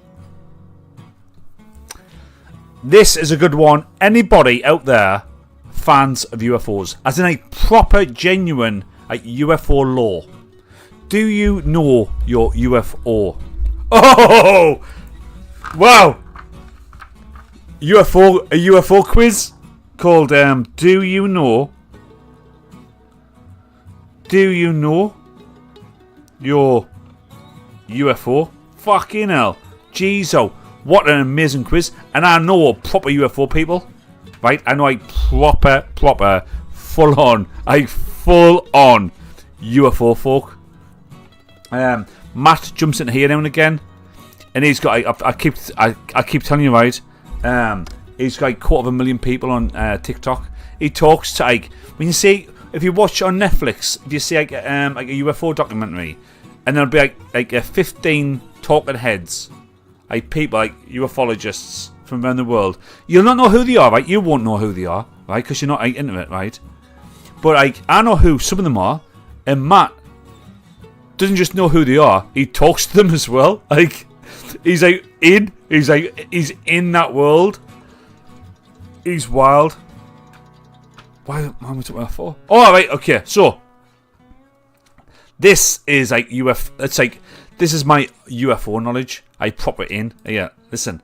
This is a good one. Anybody out there? Fans of UFOs, as in a proper, genuine UFO lore. Do you know your UFO? Oh, wow! A UFO quiz called Do you know? Do you know your UFO? Fucking hell, Jeezo! What an amazing quiz! And I know proper UFO people. Right, I know proper, full on UFO folk. Matt jumps in here now and again, and he's got. I keep telling you, right. He's got like 250,000 people on TikTok. He talks to like when you see if you watch on Netflix, if you see like a UFO documentary, and there'll be like 15 talking heads, like people like ufologists from around the world. You'll not know who they are, right? You won't know who they are, right? Because you're not into it, right? But like, I know who some of them are, and Matt doesn't just know who they are. He talks to them as well. Like, he's in that world. He's wild. Why am I talking about for? Oh, right, okay. So this is like It's like this is my UFO knowledge. I prop it in. Yeah, listen.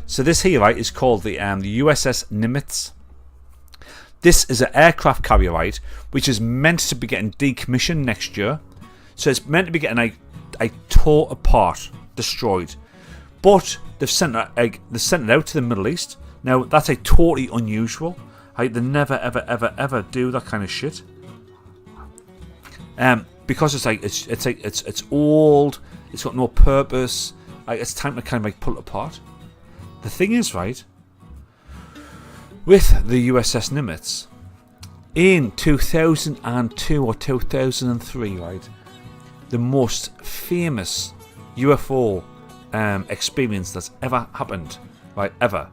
So this here, right, is called the USS Nimitz. This is an aircraft carrier, right, which is meant to be getting decommissioned next year. So it's meant to be getting tore apart, destroyed. But they've sent it out to the Middle East. Now that's totally unusual. They never ever do that kind of shit. because it's old, it's got no purpose. Like, it's time to kind of like pull it apart. The thing is, right, with the USS Nimitz in 2002 or 2003, right, the most famous UFO experience that's ever happened, right, ever,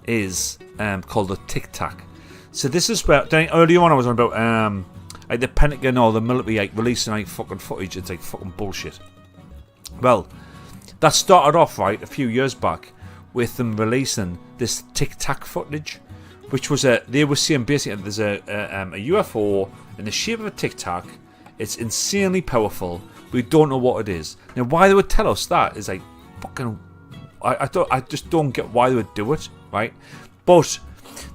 is called the Tic Tac. So this is where earlier on I was on about like the Pentagon or the military like releasing like fucking footage. It's like fucking bullshit. Well, that started off right a few years back with them releasing this Tic Tac footage, which was they were saying basically there's a UFO in the shape of a Tic Tac. It's insanely powerful. We don't know what it is. Now, why they would tell us that is like fucking. I just don't get why they would do it, right? But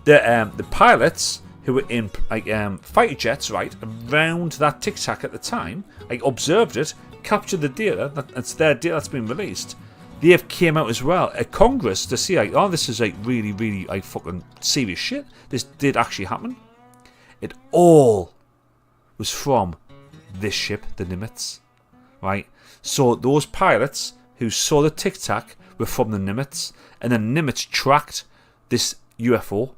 the pilots who were in like fighter jets, right, around that Tic Tac at the time, like observed it, captured the data. That's their data that's been released. They have came out as well at Congress to see like, oh, this is like really, really like fucking serious shit. This did actually happen. It all was from this ship, the Nimitz, right? So those pilots who saw the Tic Tac were from the Nimitz, and then Nimitz tracked this UFO,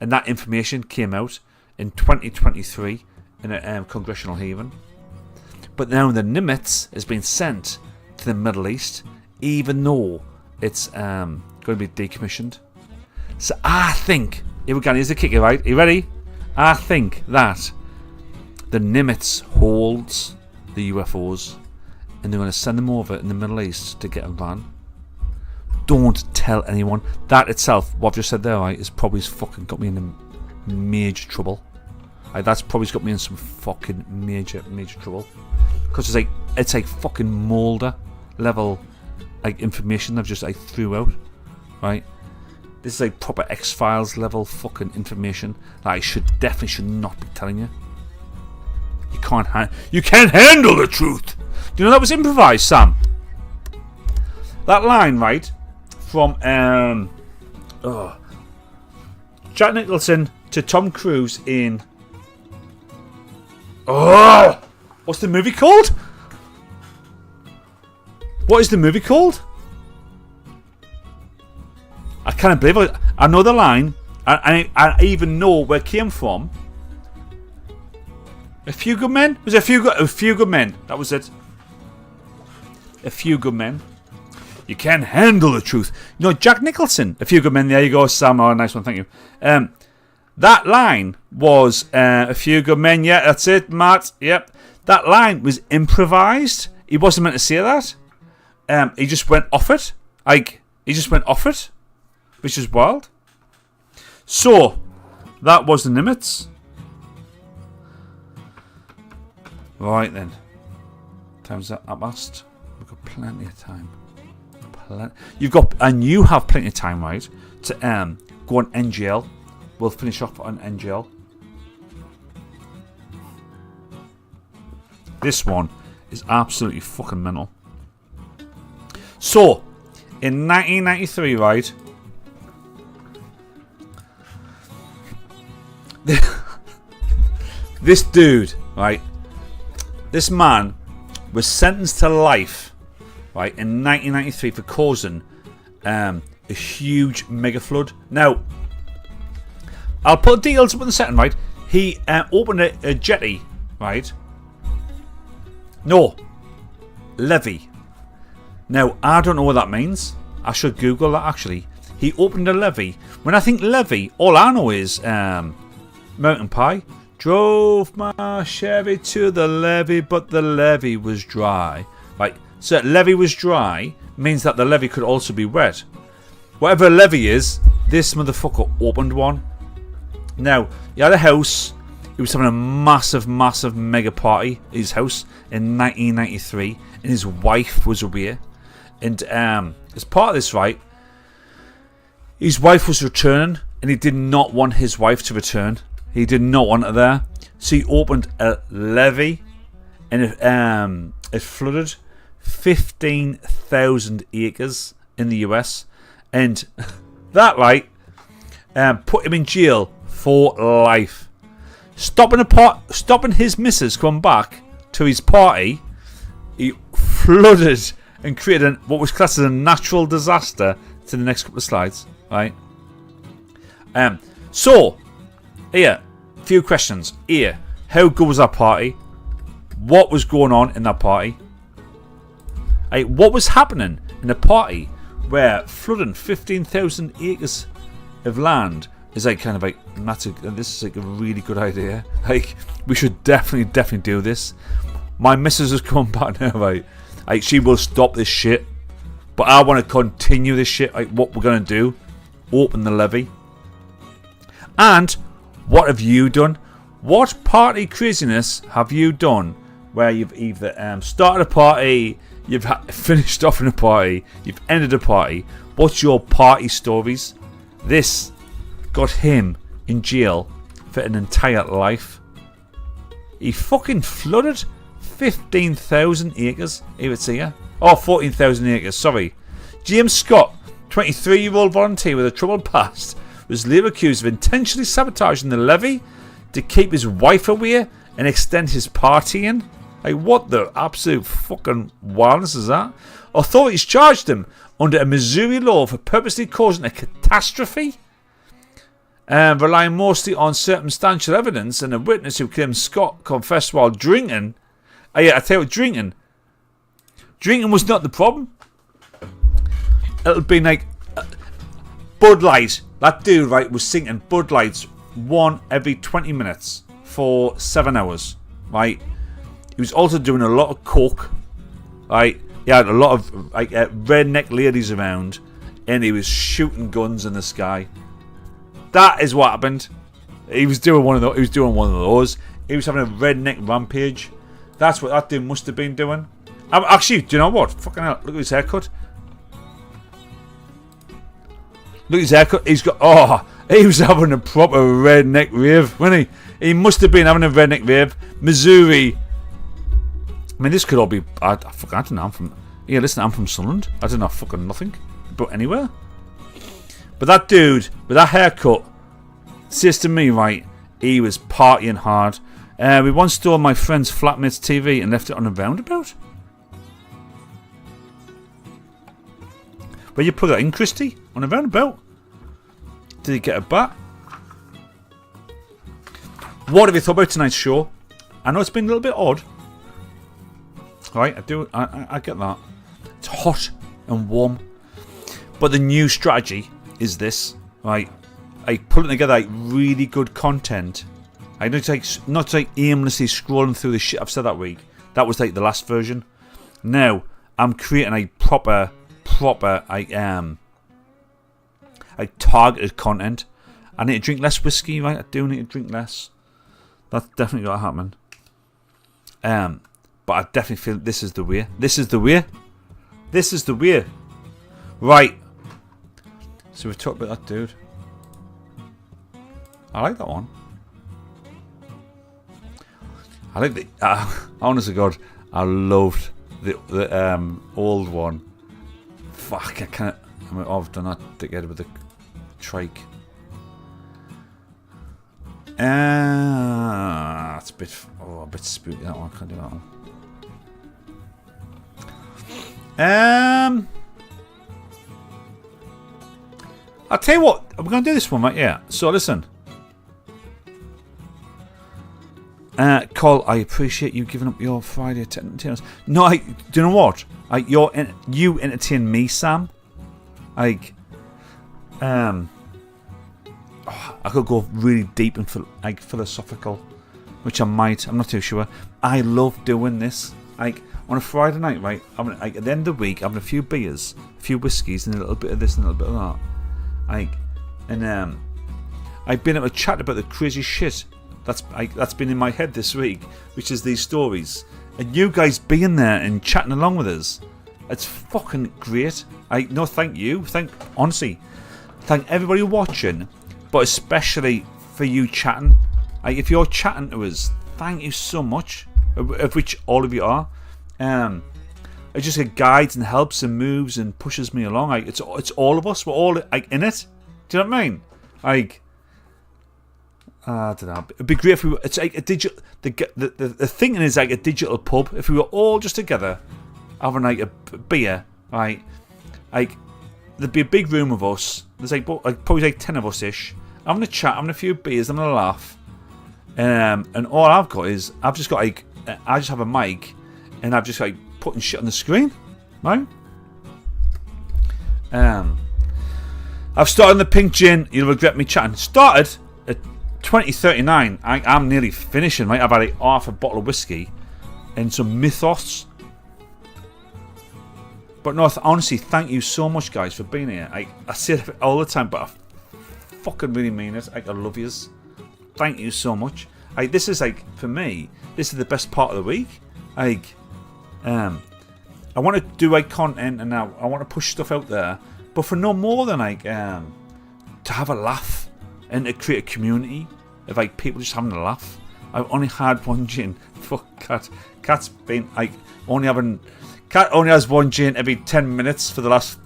and that information came out in 2023 in a congressional hearing. But now the Nimitz has been sent to the Middle East, even though it's going to be decommissioned. So I think, here we go, here's the kicker, right? Are you ready? I think that the Nimitz holds the UFOs, and they're going to send them over in the Middle East to get them banned. Don't tell anyone. That itself, what I've just said there, right, is probably fucking got me in major trouble. Like, that's probably got me in some fucking major trouble. Because it's like fucking Mulder level like information they've just like threw out, right? This is like proper X-Files level fucking information that I definitely should not be telling you. You can't handle the truth. Do you know that was improvised, Sam? That line, right, from Jack Nicholson to Tom Cruise in what's the movie called? What is the movie called? I can't believe it. I know the line. I even know where it came from. A Few Good Men? Was it A Few Good Men? That was it. A Few Good Men. You can't handle the truth. You know, Jack Nicholson. A Few Good Men. There you go, Sam. Oh, nice one. Thank you. That line was A Few Good Men. Yeah, that's it, Matt. Yep. That line was improvised. He wasn't meant to say that. He just went off it. Which is wild. So, that was the Nimitz. Right then. Time's up at last. We've got plenty of time. You have plenty of time, right, to go on NGL. We'll finish off on NGL. This one is absolutely fucking mental. So, in 1993, right, this dude, right, this man was sentenced to life, right, in 1993 for causing a huge mega flood. Now, I'll put details up in a second, right? He opened a jetty, right? No, levee. Now, I don't know what that means. I should Google that, actually. He opened a levee. When I think levee, all I know is Mountain Pie. Drove my Chevy to the levee, but the levee was dry. Right, so levee was dry means that the levee could also be wet. Whatever a levee is, this motherfucker opened one. Now, he had a house. He was having a massive mega party at his house in 1993, and his wife was away. And as part of this, right, his wife was returning, and he did not want his wife to return. He did not want her there. So he opened a levee, and it flooded 15,000 acres in the US. And that, right, put him in jail for life. Stopping his missus coming back to his party, he flooded and created what was classed as a natural disaster. To the next couple of slides, right? So, here, a few questions. Here, how good was that party? What was going on in that party? What was happening in a party where flooding 15,000 acres of land is like kind of like this is like a really good idea. Like, we should definitely do this. My missus has come back now, right? Like, she will stop this shit, but I want to continue this shit. Like, what we're gonna do? Open the levee. And what have you done? What party craziness have you done where you've either started a party, you've finished off in a party, you've ended a party? What's your party stories? This got him in jail for an entire life. He fucking flooded 15,000 acres. Here it's here. Oh, 14,000 acres, sorry. James Scott, 23-year-old volunteer with a troubled past, was later accused of intentionally sabotaging the levee to keep his wife away and extend his partying. Like, what the absolute fucking wildness is that? Authorities charged him under a Missouri law for purposely causing a catastrophe, relying mostly on circumstantial evidence and a witness who claimed Scott confessed while drinking. Yeah, I tell you what, drinking was not the problem. It'll be like Bud Light. That dude, right, was sinking Bud Lights one every 20 minutes for 7 hours, right? He was also doing a lot of coke, right? He had a lot of like redneck ladies around, and he was shooting guns in the sky. That is what happened. He was doing one of those. He was having a redneck rampage. That's what that dude must have been doing. Actually, do you know what? Fucking hell, look at his haircut. Look at his haircut. He's got... Oh, he was having a proper redneck rave, wasn't he? He must have been having a redneck rave. Missouri. I mean, this could all be... I don't know. I'm from... Yeah, listen, I'm from Sunderland. I don't know fucking nothing. But anywhere. But that dude, with that haircut, says to me, right, he was partying hard. We once stole my friend's flatmate's TV and left it on a roundabout. Where you put that in, Christy? On a roundabout? Did he get it back? What have you thought about tonight's show? I know it's been a little bit odd. Right, I get that. It's hot and warm. But the new strategy is this, right? Putting together like really good content. Not to like aimlessly scrolling through the shit I've said that week. That was like the last version. Now I'm creating a proper targeted content. I need to drink less whiskey, right? I do need to drink less. That's definitely got to happen. But I definitely feel this is the way. This is the way. This is the way. Right. So we've talked about that dude. I like that one. I like the. Honest to God, I loved the old one. Fuck, I can't. I've done that dickhead with the trike. It's a bit spooky, that one. I can't do that one. I'll tell you what, we're going to do this one, right? Yeah. So listen. Cole, I appreciate you giving up your Friday attendance. No, do you know what? You entertain me, Sam. I could go really deep and philosophical, which I might. I'm not too sure. I love doing this. On a Friday night, right? At the end of the week, having a few beers, a few whiskies, and a little bit of this and a little bit of that. I've been able to chat about the crazy shit that's been in my head this week, which is these stories, and you guys being there and chatting along with us. It's fucking great. No, thank you. Honestly, thank everybody watching, but especially for you chatting. If you're chatting to us, thank you so much, of which all of you are. It just guides and helps and moves and pushes me along. It's all of us. We're all in it. Do you know what I mean? I don't know. It'd be great if we were. It's like a digital. The thinking is like a digital pub. If we were all just together, having like a beer, right? Like there'd be a big room of us. There's like probably like 10 of us ish, having a chat, having a few beers, having a laugh. And all I've got is I just have a mic, and I've just like putting shit on the screen, right? I've started the pink gin. You'll regret me chatting. Started at 20:39. I'm nearly finishing, right? I've had like half a bottle of whiskey and some mythos. But no, honestly, thank you so much, guys, for being here. I say it all the time, but I fucking really mean it. I love yous. Thank you so much. This is like, for me, this is the best part of the week. I want to do content, and I want to push stuff out there, but for no more than to have a laugh and to create a community of people just having a laugh. I've only had one gin. Fuck Cat. Cat's been Cat only has one gin every 10 minutes for the last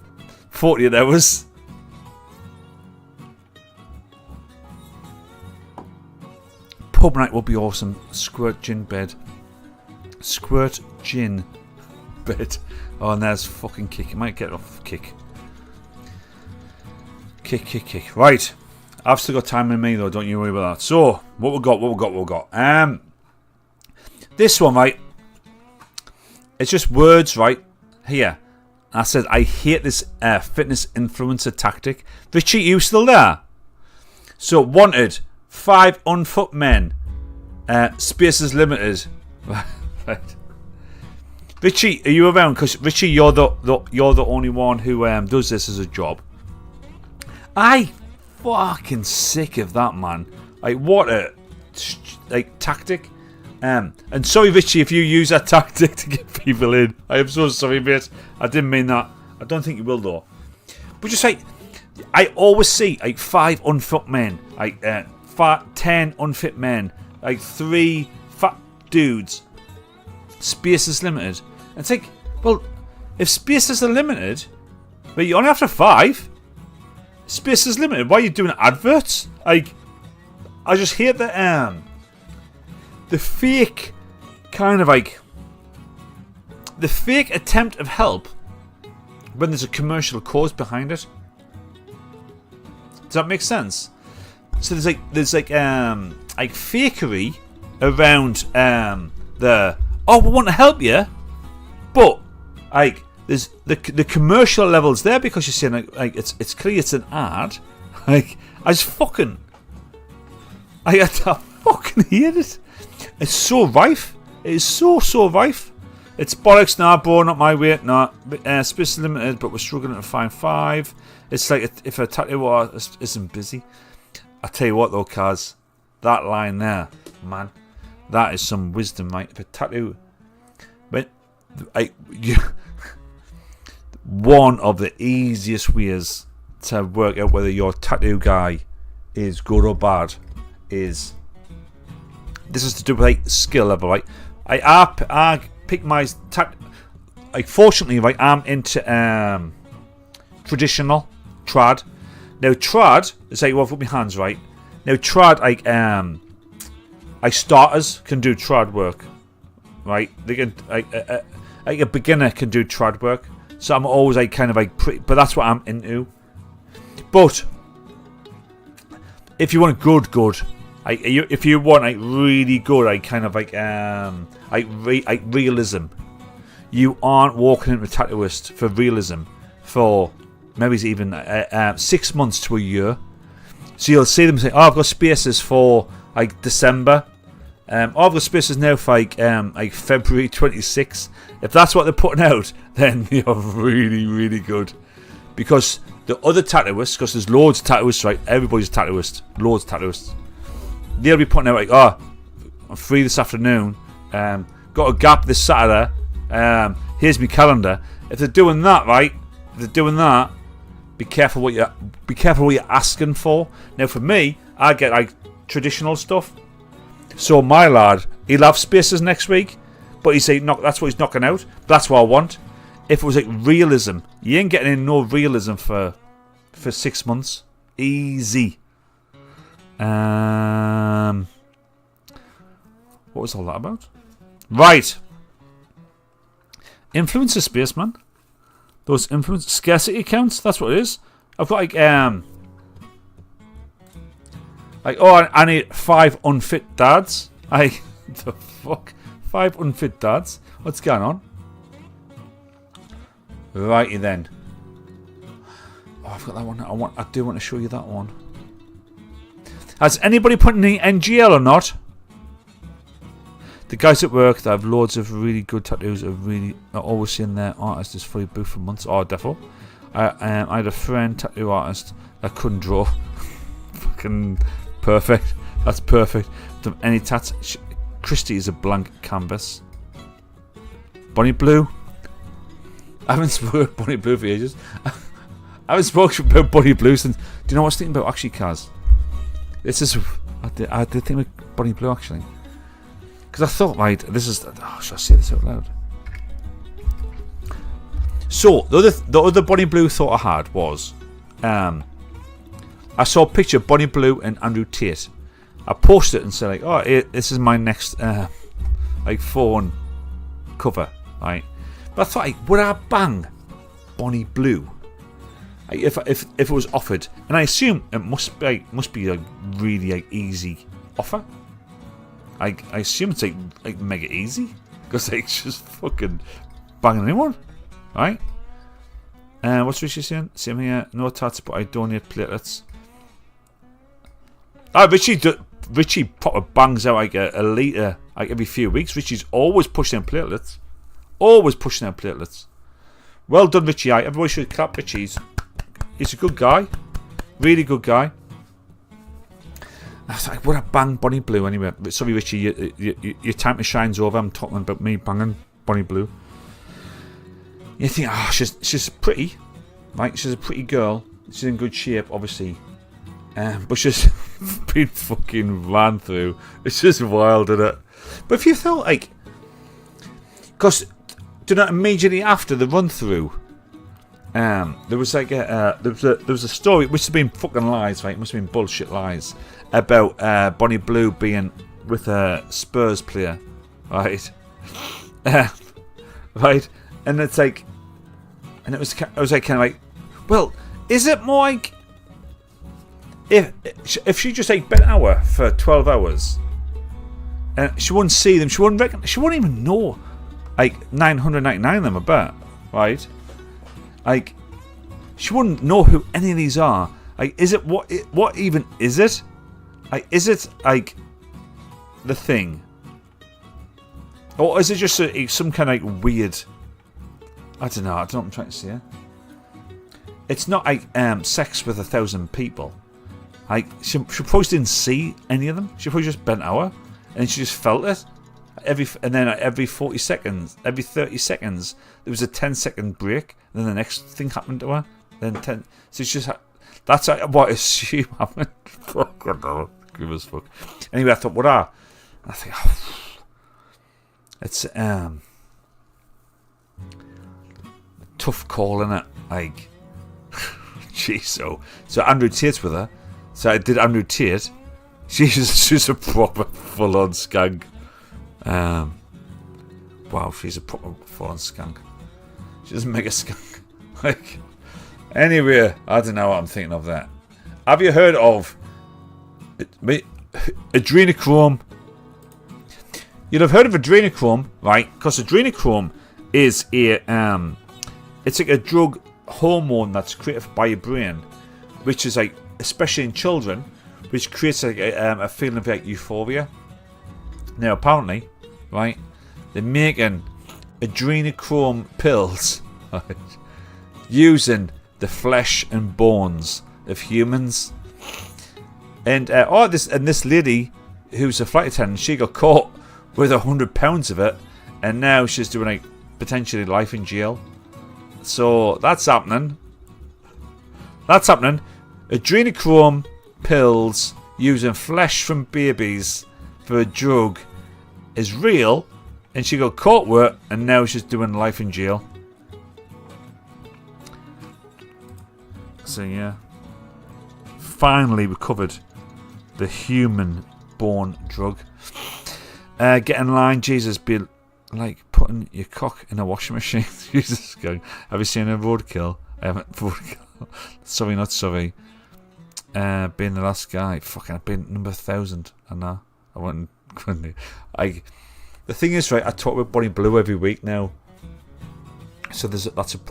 48 hours. Pub night will be awesome. Squirt gin bed. Squirt gin bed. Oh, and there's fucking Kick. It might get off Kick. Kick. Right. I've still got time in me though, don't you worry about that. So, what we got. This one, right? It's just words, right? Here. I said, I hate this fitness influencer tactic. Richie, you still there? So, wanted 5 unfucked men. Spaces limited. Right. Richie, are you around? Because Richie, you're the only one who does this as a job. I fucking sick of that, man. What a tactic. And sorry, Richie, if you use that tactic to get people in. I am so sorry, mate. I didn't mean that. I don't think you will though. But just I always see 5 unfit men, 10 unfit men, 3 fat dudes. Spaces limited. And it's well, if spaces are limited, but you only have to 5. Spaces limited. Why are you doing adverts? I just hate the fake kind of the fake attempt of help when there's a commercial cause behind it. Does that make sense? So there's fakery around the we want to help you, but there's the commercial levels there because you're saying it's clear it's an ad. I fucking hate it. It's so rife. It is so rife. It's bollocks now, bro. Not my weight. Not space limited, but we're struggling to find 5. It's if a tattoo artist isn't busy. I tell you what though, Kaz, that line there, man, that is some wisdom, right? If a tattoo, but one of the easiest ways to work out whether your tattoo guy is good or bad is. This is to do with skill level, right? I pick my fortunately, right, I'm into traditional trad. Now trad is well, I've got my hands right. Now trad starters can do trad work, right? They can a beginner can do trad work. So I'm always pretty, but that's what I'm into. But if you want good. If you want really good, realism, you aren't walking into a tattooist for realism for maybe it's even 6 months to a year. So you'll see them say, I've got spaces for December. I've got spaces now for February 26th. If that's what they're putting out, then you're really, really good. Because the other tattooists, because there's loads of tattooists, right? Everybody's a tattooist. Loads of tattooists. They'll be putting out I'm free this afternoon. Got a gap this Saturday. Here's my calendar. If they're doing that, right? Be careful what you're asking for. Now, for me, I get traditional stuff. So my lad, he'll have spaces next week, but he's saying that's what he's knocking out. That's what I want. If it was realism, you ain't getting no realism for 6 months. Easy. What was all that about? Right. Influencer spaceman. Those influence scarcity accounts. That's what it is. I've got I need 5 unfit dads. The fuck, 5 unfit dads. What's going on? Righty then. Oh, I've got that one. I do want to show you that one. Has anybody put any NGL or not? The guys at work that have loads of really good tattoos are always seeing their artist is fully booked for months. Oh, defo. I had a friend, tattoo artist, that couldn't draw. Fucking perfect. That's perfect. Don't have any tats. Christy is a blank canvas. Bonnie Blue. I haven't spoken about Bonnie Blue for ages. I haven't spoken about Bonnie Blue since. Do you know what I was thinking about actually, Kaz? This is. I did think about Bonnie Blue actually. Because I thought, right, this is. Oh, should I say this out loud? So, the other Bonnie Blue thought I had was. I saw a picture of Bonnie Blue and Andrew Tate. I posted it and said, like, oh, this is my next, phone cover, right? But I thought, would I bang Bonnie Blue? If it was offered, and I assume it must be a really easy offer. I assume it's like mega easy because it's just fucking banging anyone, right? What's Richie saying? Same here. No tats, but I donate platelets. Richie proper bangs out like a litre like every few weeks. Richie's always pushing out platelets. Always pushing out platelets. Well done, Richie. Everybody should clap Richie. He's a good guy. Really good guy. I was like, would I bang Bonnie Blue anyway? Sorry, Richie, your time to shine's over. I'm talking about me banging Bonnie Blue. You think, oh, she's pretty, right? She's a pretty girl. She's in good shape, obviously. But she's been fucking ran through. It's just wild, isn't it? But if you felt like, because do not immediately after the run through, there was like there was a story which has been fucking lies, right? It must have been bullshit lies about Bonnie Blue being with a Spurs player, right? Right, and it's like, and I was like kind of like, well, is it more like if she just bent hour for 12 hours, and she wouldn't see them, she wouldn't even know like 999 of them, I bet, right? Like, she wouldn't know who any of these are. Like, is it what even is it? Like, is it like the thing, or is it just some kind of like weird? I don't know. I don't know what I'm trying to say. It's not like sex with 1,000 people. Like, she probably didn't see any of them. She probably just bent over and she just felt it. And then every 40 seconds, every 30 seconds, there was a 10-second break. And then the next thing happened to her. Then 10. So it's just that's what I assume happened. Fuck, I don't know. Give us fuck. Anyway, I thought, I think, it's tough call, innit? Like, Jeezo. So Andrew Tate's with her. So I did Andrew Tate. She's a proper full-on skank. Wow, she's a proper full-on skank. She's a mega skunk. Like, anyway, I don't know what I'm thinking of that. Have you heard of adrenochrome? You'd have heard of adrenochrome, right? Because adrenochrome is it's like a drug hormone that's created by your brain, which is like, especially in children, which creates like a feeling of like euphoria. Now, apparently, right, they're making adrenochrome pills, right, using the flesh and bones of humans. And this lady who's a flight attendant, she got caught with 100 pounds of it, and now she's doing like potentially life in jail. So that's happening. That's happening. Adrenochrome pills using flesh from babies for a drug is real, and she got caught with it, and now she's doing life in jail. So yeah, finally recovered The human-born drug. Get in line, Jesus, be like putting your cock in a washing machine. Jesus, going, have you seen a roadkill? I haven't. Roadkill. Sorry, not sorry. Being the last guy. Fucking, I've been number 1,000. I know. I went. The thing is, right, I talk about Bonnie Blue every week now. So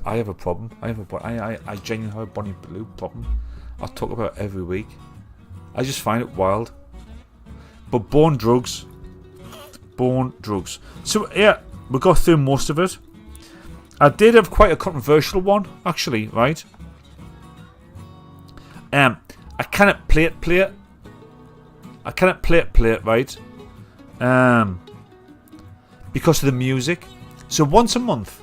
I have a problem. I genuinely have a Bonnie Blue problem. I talk about it every week. I just find it wild. But born drugs. So yeah, we got through most of it. I did have quite a controversial one, actually, right? I cannot play it. I cannot play it, right? Because of the music. So once a month,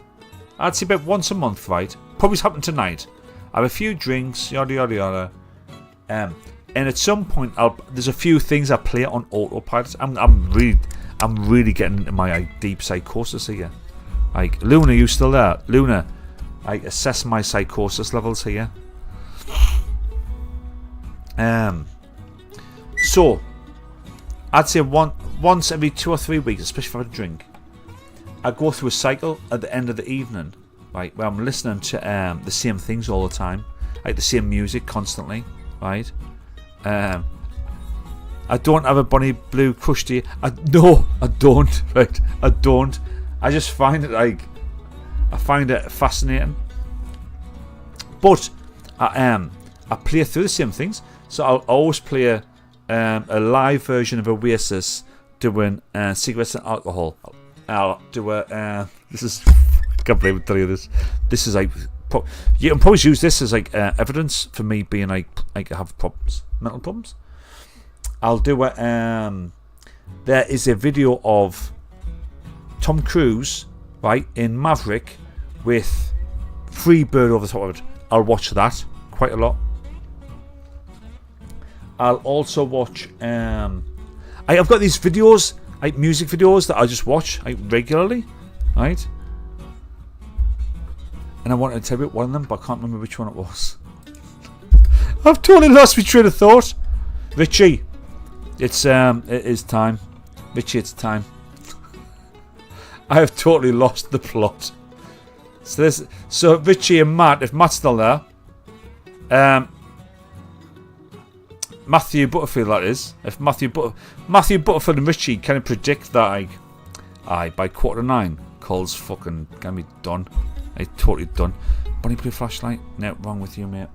I'd say about once a month, right? Probably happened tonight. I have a few drinks, yada yada yada. And at some point, there's a few things I play on autopilot. I'm really getting into my deep psychosis here. Like, Luna, you still there? Luna, I assess my psychosis levels here. So I'd say once every 2 or 3 weeks, especially if I have a drink, I go through a cycle at the end of the evening, right, where I'm listening to the same things all the time, like the same music constantly, right? I don't have a Bonnie Blue crush, do you? No, I don't, right? I don't. I just find it I find it fascinating. But I play through the same things, so I'll always play a live version of Oasis doing Cigarettes and Alcohol. I'll do this is, I can't believe I'm telling you this. This is like, you can probably use this as like evidence for me being like I have problems, mental problems. I'll do there is a video of Tom Cruise, right, in Maverick with Free Bird over the top of it. I'll watch that quite a lot. I'll also watch I've got these videos, like music videos, that I just watch like regularly, right? And I wanted to tell you about one of them, but I can't remember which one it was. I've totally lost my train of thought. Richie, it is time. Richie, it's time. I have totally lost the plot. So Richie and Matt, if Matt's still there, Matthew Butterfield, that is. If Matthew Butterfield and Richie kind of predict that, by 9:15, Cole's fucking gonna be done. Totally done. Bonnie Blue flashlight. No, wrong with you, mate.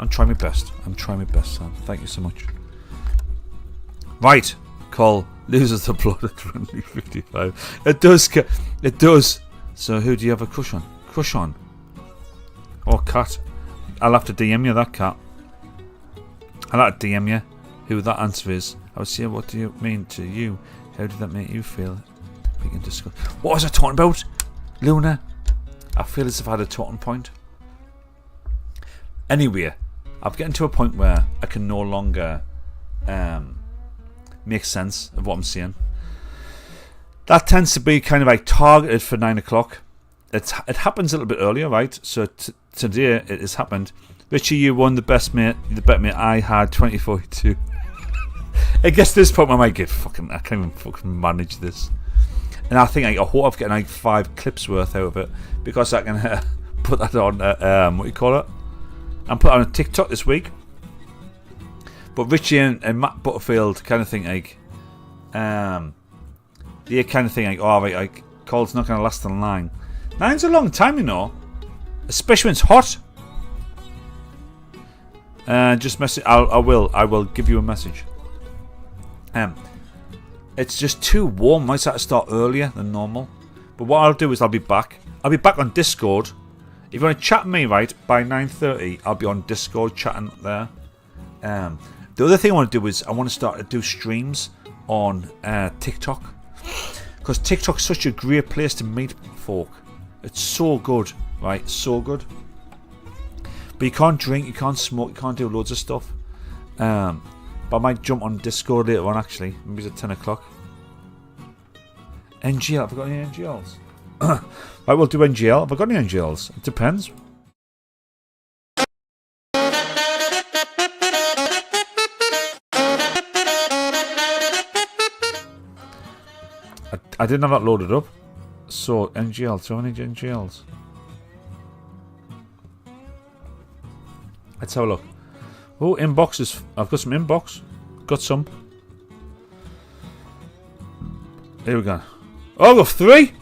I'm trying my best. Sam. Thank you so much. Right, Cole loses the blood at 2055. It does. So who do you have a crush on? Oh, cat. I'll have to DM you that, cat. I'll have to DM you who that answer is. I would say, what do you mean to you? How did that make you feel? We can discuss. What was I talking about, Luna? I feel as if I had a talking point. Anyway, I'm getting to a point where I can no longer make sense of what I'm saying. That tends to be kind of like targeted for 9 o'clock. It happens a little bit earlier, right? So today it has happened. Richie, you won the bet mate I had 2042. I guess this point I might get I can't even fucking manage this. And I think I hope I'm getting like 5 clips worth out of it, because I can put that on what do you call it? And put it on a TikTok this week. But Richie and Matt Butterfield kind of think like they kind of think like, oh right, like Cole's not gonna last in line. 9's a long time, you know. Especially when it's hot. Just message. I will give you a message. It's just too warm. Might have to start earlier than normal. But what I'll do is I'll be back. I'll be back on Discord. If you want to chat with me, right, by 9:30, I'll be on Discord chatting there. The other thing I want to do is I want to start to do streams on TikTok, because TikTok's such a great place to meet folk. It's so good, right? So good. But you can't drink, you can't smoke, you can't do loads of stuff. But I might jump on Discord later on, actually. Maybe it's at 10 o'clock. NGL, have I got any NGLs? Right, we'll do NGL. Have I got any NGLs? It depends. I didn't have that loaded up. So, NGL. So many NGLs. Let's have a look. Oh, inboxes. I've got some inbox. Got some. Here we go. Oh, I've got 3.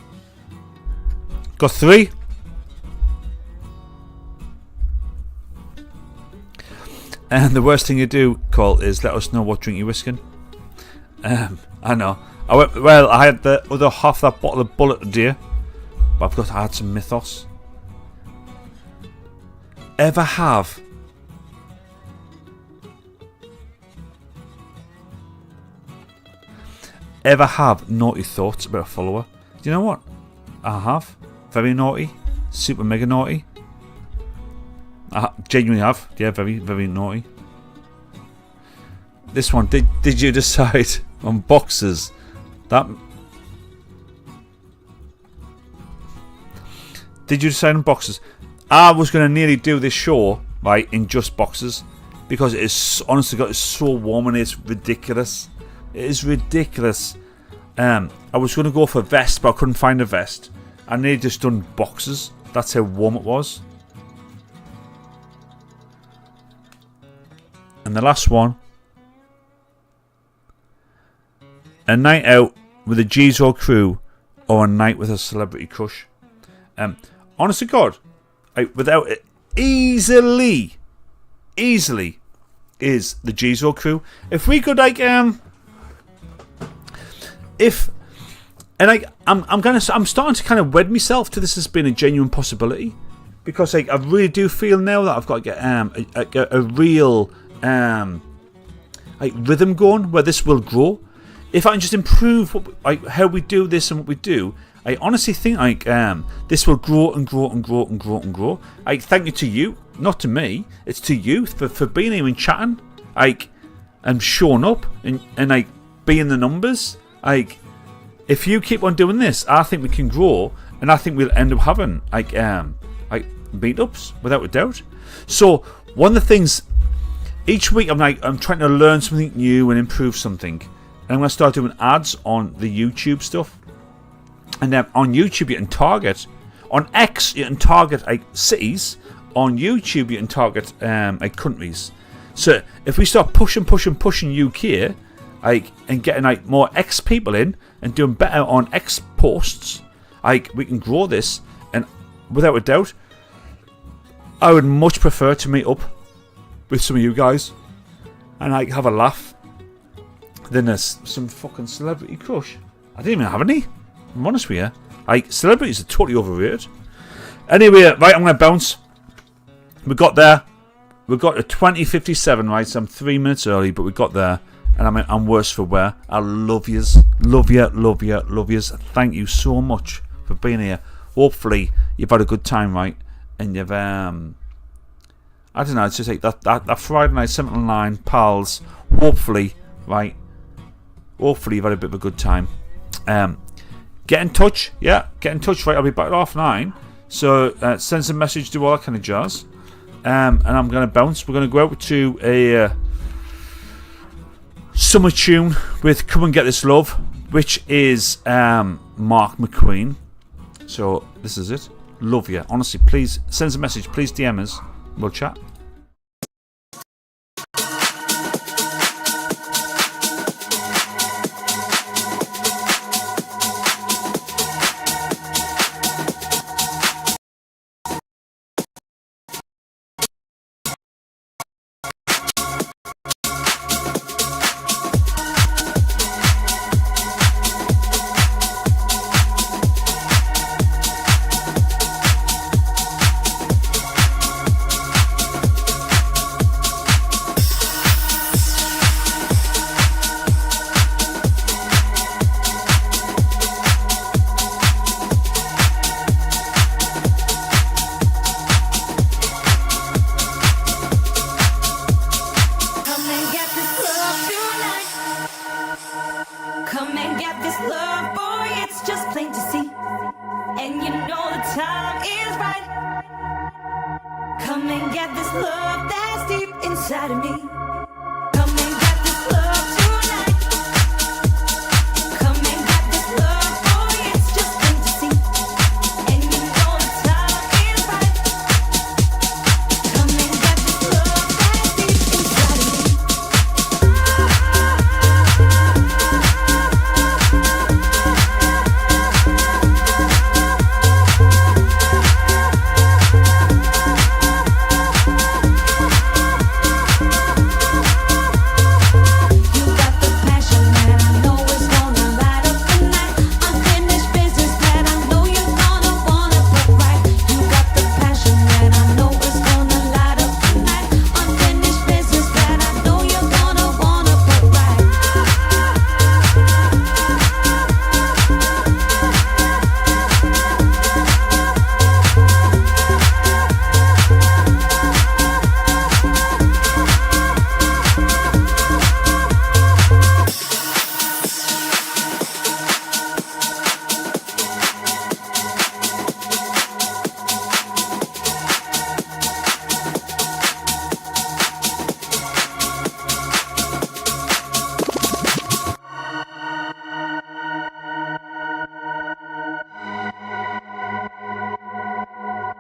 Got 3. And the worst thing you do, Cole, is let us know what drink you're whisking. I know. I had the other half of that bottle of Bullet Deer, but I've got to add some Mythos. Ever have naughty thoughts about a follower? Do you know what? I have. Very naughty. Super mega naughty. I genuinely have. Yeah, very, very naughty. This one, did you decide on boxes? Did you decide on boxes? I was going to nearly do this show, right, in just boxes. Because it is, honestly, God, it's so warm and it's ridiculous. It is ridiculous. I was going to go for a vest, but I couldn't find a vest. I nearly just done boxes. That's how warm it was. And the last one. A night out with a Jeezo crew or a night with a celebrity crush. Honest to God, without it, easily is the Jeezo crew. If we could I'm starting to kind of wed myself to this as being a genuine possibility, because I really do feel now that I've got to get a real rhythm going where this will grow. If I can just improve how we do this and what we do, I honestly think this will grow and grow and grow and grow and grow. Thank you to you, not to me. It's to you for being here and chatting, and showing up and being the numbers. If you keep on doing this, I think we can grow, and I think we'll end up having meetups without a doubt. So one of the things each week, I'm trying to learn something new and improve something. And I'm going to start doing ads on the YouTube stuff. And then on YouTube you can target. On X you can target cities. On YouTube you can target countries. So if we start pushing UK, and getting more X people in and doing better on X posts, we can grow this. And without a doubt, I would much prefer to meet up with some of you guys and have a laugh than there's some fucking celebrity crush. I didn't even have any. I'm honest with you. Celebrities are totally overrated. Anyway, right, I'm going to bounce. We got there. We got to 20:57, right? So I'm 3 minutes early, but we got there. And I'm worse for wear. I love yous. Love yous. Thank you so much for being here. Hopefully, you've had a good time, right? And you've, I don't know, it's just that Friday night, 7 to 9, pals. Hopefully, right? Hopefully you've had a bit of a good time. Get in touch. Yeah, get in touch, right? I'll be back at 9:30. So send some message, do all that kind of jazz. And I'm going to bounce. We're going to go out to a summer tune with Come and Get This Love, which is Mark McQueen. So this is it. Love you. Honestly, please send us a message. Please DM us. We'll chat. and get this love that's deep inside of me.